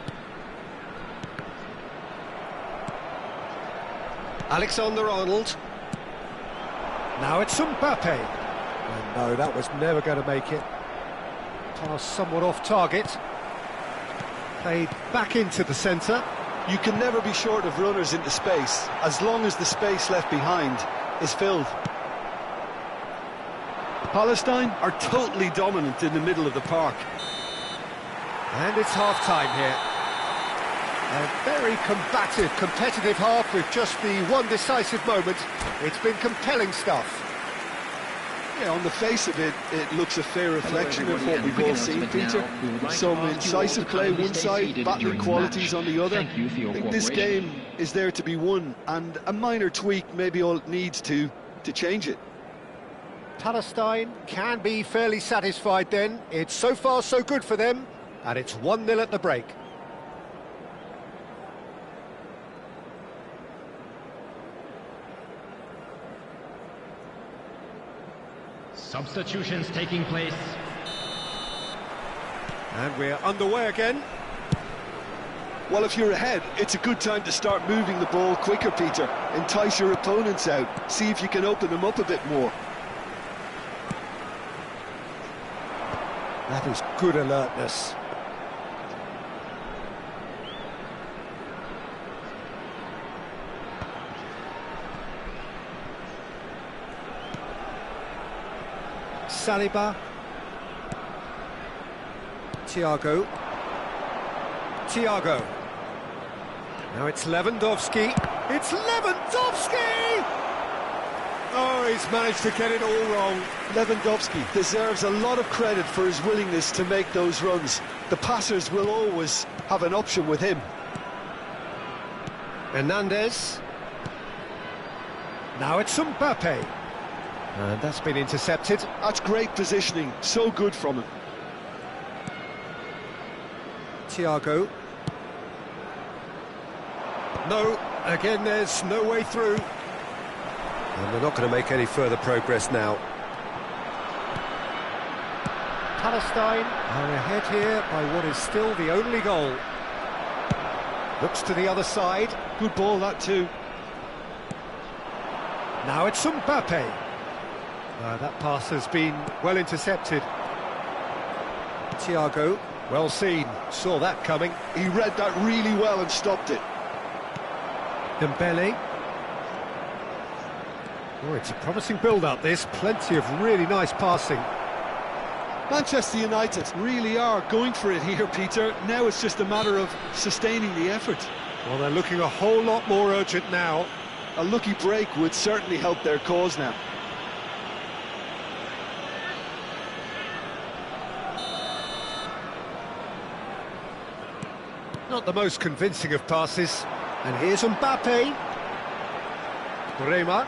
Alexander-Arnold. Now it's Mbappe. And no, that was never going to make it. Pass somewhat off target. Played back into the centre. You can never be short of runners into space, as long as the space left behind is filled. Palestine are totally dominant in the middle of the park. And it's half-time here. A very combative, competitive half with just the one decisive moment. It's been compelling stuff. Yeah, on the face of it, it looks a fair reflection of what we've all seen, Peter. Some incisive play one side, battling qualities on the other. I think this game is there to be won, and a minor tweak may be all it needs to change it. Palestine can be fairly satisfied then. It's so far so good for them, and it's 1-0 at the break. Substitutions taking place. And we're underway again. Well, if you're ahead, it's a good time to start moving the ball quicker, Peter. Entice your opponents out. See if you can open them up a bit more. That is good alertness. Saliba. Thiago. Now it's Lewandowski. It's Lewandowski! Oh, he's managed to get it all wrong. Lewandowski deserves a lot of credit for his willingness to make those runs. The passers will always have an option with him. Hernandez. Now it's Mbappe. And that's been intercepted. That's great positioning, so good from him. Thiago. No, again there's no way through. And they're not going to make any further progress now. Palestine are ahead here by what is still the only goal. Looks to the other side. Good ball, that too. Now it's Mbappe. That pass has been well intercepted. Thiago, well seen, saw that coming. He read that really well and stopped it. Dembele. Oh, it's a promising build-up, this. Plenty of really nice passing. Manchester United really are going for it here, Peter. Now it's just a matter of sustaining the effort. Well, they're looking a whole lot more urgent now. A lucky break would certainly help their cause now. Not the most convincing of passes. And here's Mbappe. Rema.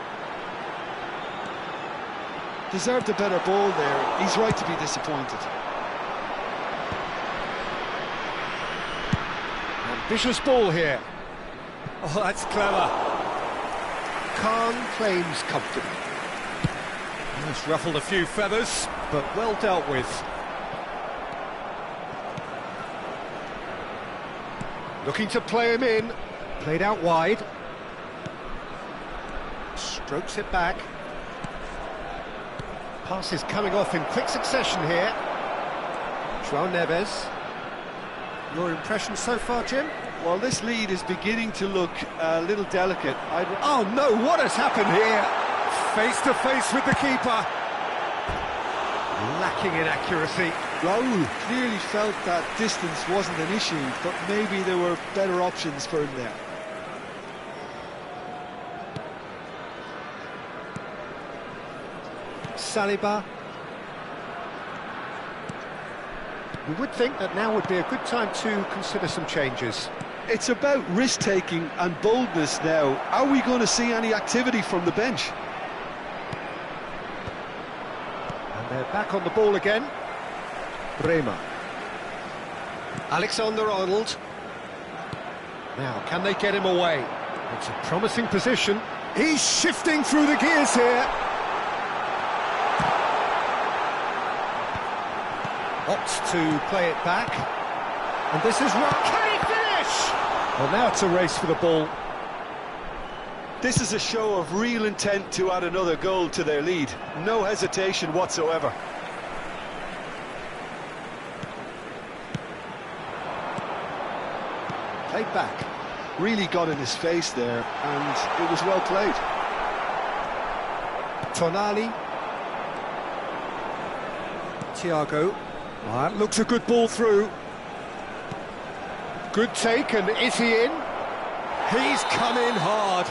Deserved a better ball there. He's right to be disappointed. Ambitious ball here. Oh, that's clever. Khan claims comfortably. It's ruffled a few feathers, but well dealt with. Looking to play him in. Played out wide. Strokes it back. Passes coming off in quick succession here. João Neves. Your impression so far, Jim? Well, this lead is beginning to look a little delicate. Oh no, what has happened here? Face to face with the keeper. Lacking in accuracy. Raul clearly felt that distance wasn't an issue, but maybe there were better options for him there. Saliba. You would think that now would be a good time to consider some changes. It's about risk-taking and boldness now. Are we going to see any activity from the bench? And they're back on the ball again. Rema. Alexander-Arnold. Now, can they get him away? It's a promising position. He's shifting through the gears here. Opts to play it back. And this is right. Can he finish? Well, now it's a race for the ball. This is a show of real intent to add another goal to their lead. No hesitation whatsoever. Played back. Really got in his face there, and it was well played. Tonali. Thiago. That looks a good ball through. Good take, and is he in? He's come in hard.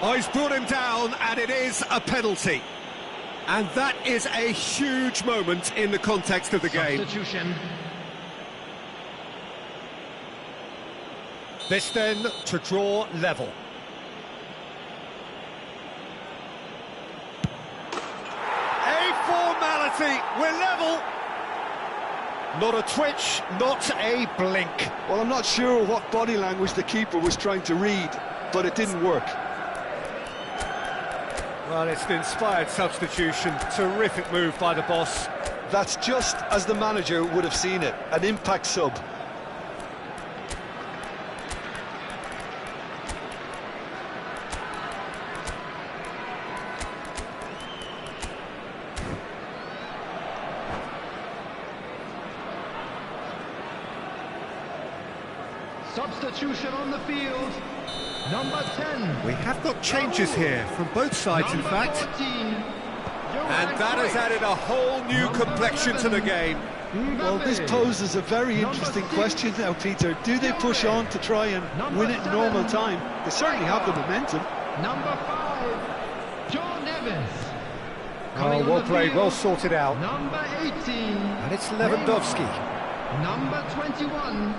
Oh, he's brought him down, and it is a penalty. And that is a huge moment in the context of the game. Substitution. This then to draw level. A formality, we're level. Not a twitch, not a blink. Well, I'm not sure what body language the keeper was trying to read, but it didn't work. Well, it's an inspired substitution. Terrific move by the boss. That's just as the manager would have seen it, an impact sub. Substitution on the field. Number 10. We have got changes here from both sides, in fact. 14, And that has added a whole new complexion to the game. Well, this poses a very interesting question now, Peter. Do they push on to try and win it in normal time? They certainly have the momentum. Number 5, John Evans. Oh, well played, well sorted out. Number 18. And it's Lewandowski. Number 21,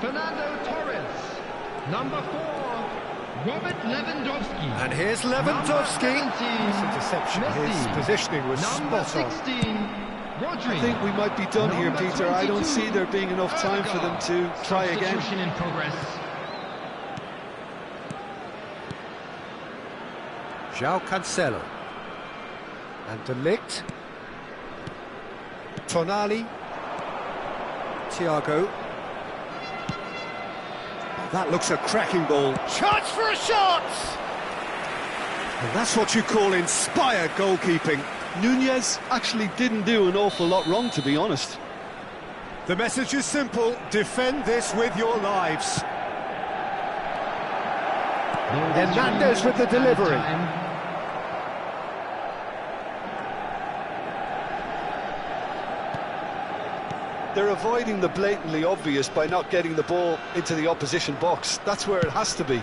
Fernando Torres. Number 4, Robert Lewandowski. And here's Lewandowski. Number 17, This interception, his Messi. positioning was Number spot on. 16, Rodri. I think we might be done here, Number Peter. I don't 22, see there being enough time for them to try again. Substitution in progress. João Cancelo. And De Ligt. Tonali. Thiago. That looks a cracking ball. Chance for a shot! And that's what you call inspired goalkeeping. Nunez actually didn't do an awful lot wrong, to be honest. The message is simple: defend this with your lives. Hernandez with the delivery. They're avoiding the blatantly obvious by not getting the ball into the opposition box. That's where it has to be.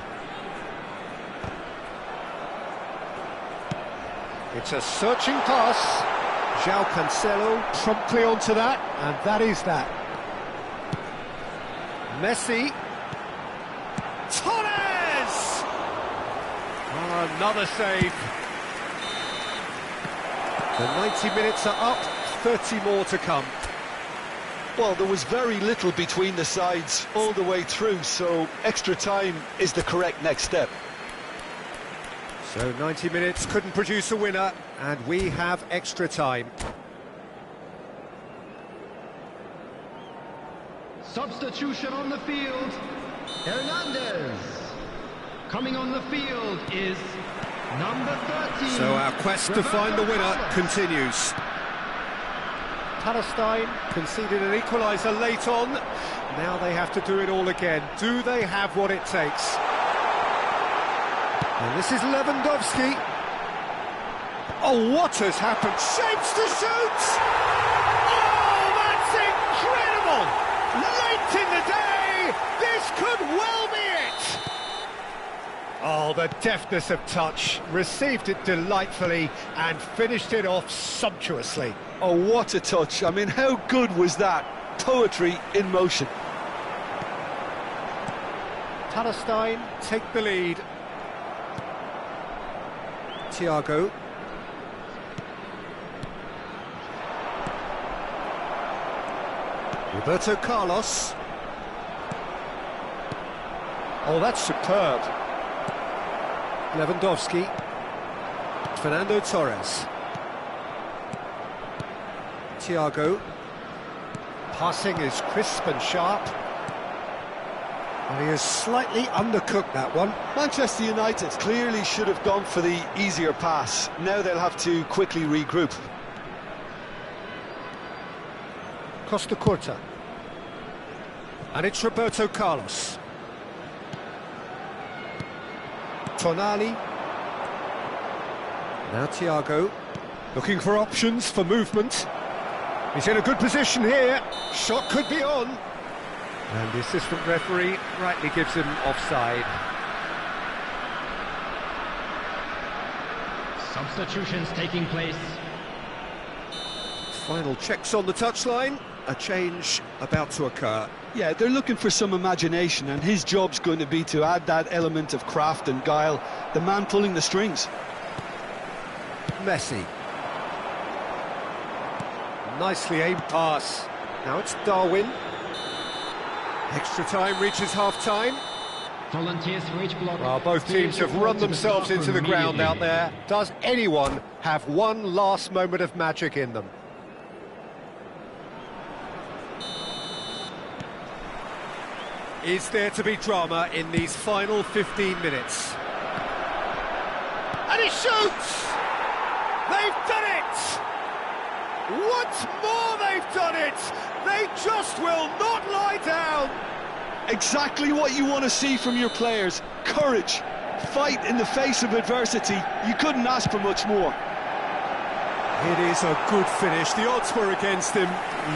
It's a searching pass. João Cancelo promptly onto that, and that is that. Messi. Torres! Oh, another save. The 90 minutes are up, 30 more to come. Well, there was very little between the sides all the way through, so extra time is the correct next step. So 90 minutes couldn't produce a winner, and we have extra time. Substitution on the field, Hernandez. Coming on the field is number 13. So our quest to find the winner continues. Palestine conceded an equaliser late on. Now they have to do it all again. Do they have what it takes? And this is Lewandowski. Oh, what has happened? Shapes to shoot! Oh, that's incredible! Late in the day, this could well be it! Oh, the deftness of touch. Received it delightfully and finished it off sumptuously. Oh, what a touch. I mean, how good was that? Poetry in motion. Palestine take the lead. Thiago. Roberto Carlos. Oh, that's superb. Lewandowski. Fernando Torres. Thiago. Passing is crisp and sharp. And he has slightly undercooked that one. Manchester United clearly should have gone for the easier pass. Now they'll have to quickly regroup. Costa Curta. And it's Roberto Carlos. Tonali. Now Thiago. Looking for options for movement. He's in a good position here. Shot could be on. And the assistant referee rightly gives him offside. Substitutions taking place. Final checks on the touchline, a change about to occur. Yeah, they're looking for some imagination, and his job's going to be to add that element of craft and guile, the man pulling the strings. Messi. Nicely aimed pass. Now it's Darwin. Extra time reaches half-time. Volunteers for each block. Well, both teams have run themselves into the ground out there. Does anyone have one last moment of magic in them? Is there to be drama in these final 15 minutes? And he shoots! They've done it! Once more they've done it! They just will not lie down! Exactly what you want to see from your players. Courage, fight in the face of adversity. You couldn't ask for much more. It is a good finish. The odds were against him.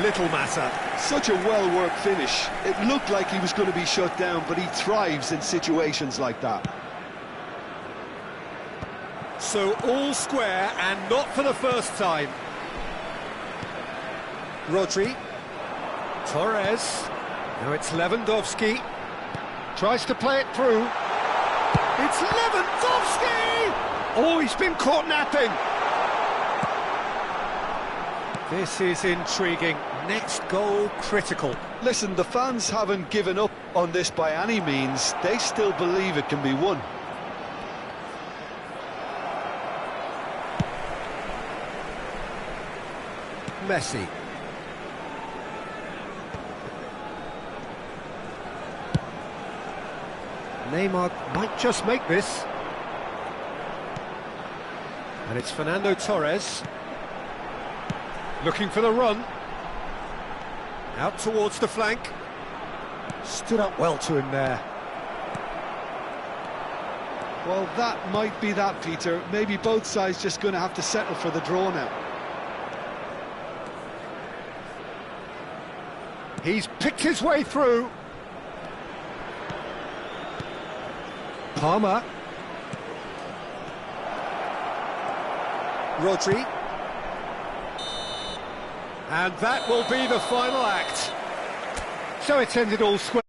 Little matter. Such a well-worked finish. It looked like he was going to be shut down, but he thrives in situations like that. So all square, and not for the first time. Rodri. Torres. Now it's Lewandowski. Tries to play it through. It's Lewandowski! Oh, he's been caught napping. This is intriguing. Next goal critical. Listen, the fans haven't given up on this by any means. They still believe it can be won. Messi. Neymar might just make this. And it's Fernando Torres. Looking for the run. Out towards the flank. Stood up well to him there. Well, that might be that, Peter. Maybe both sides just going to have to settle for the draw now. He's picked his way through. Palmer. Rodri. And that will be the final act. So it's ended all square.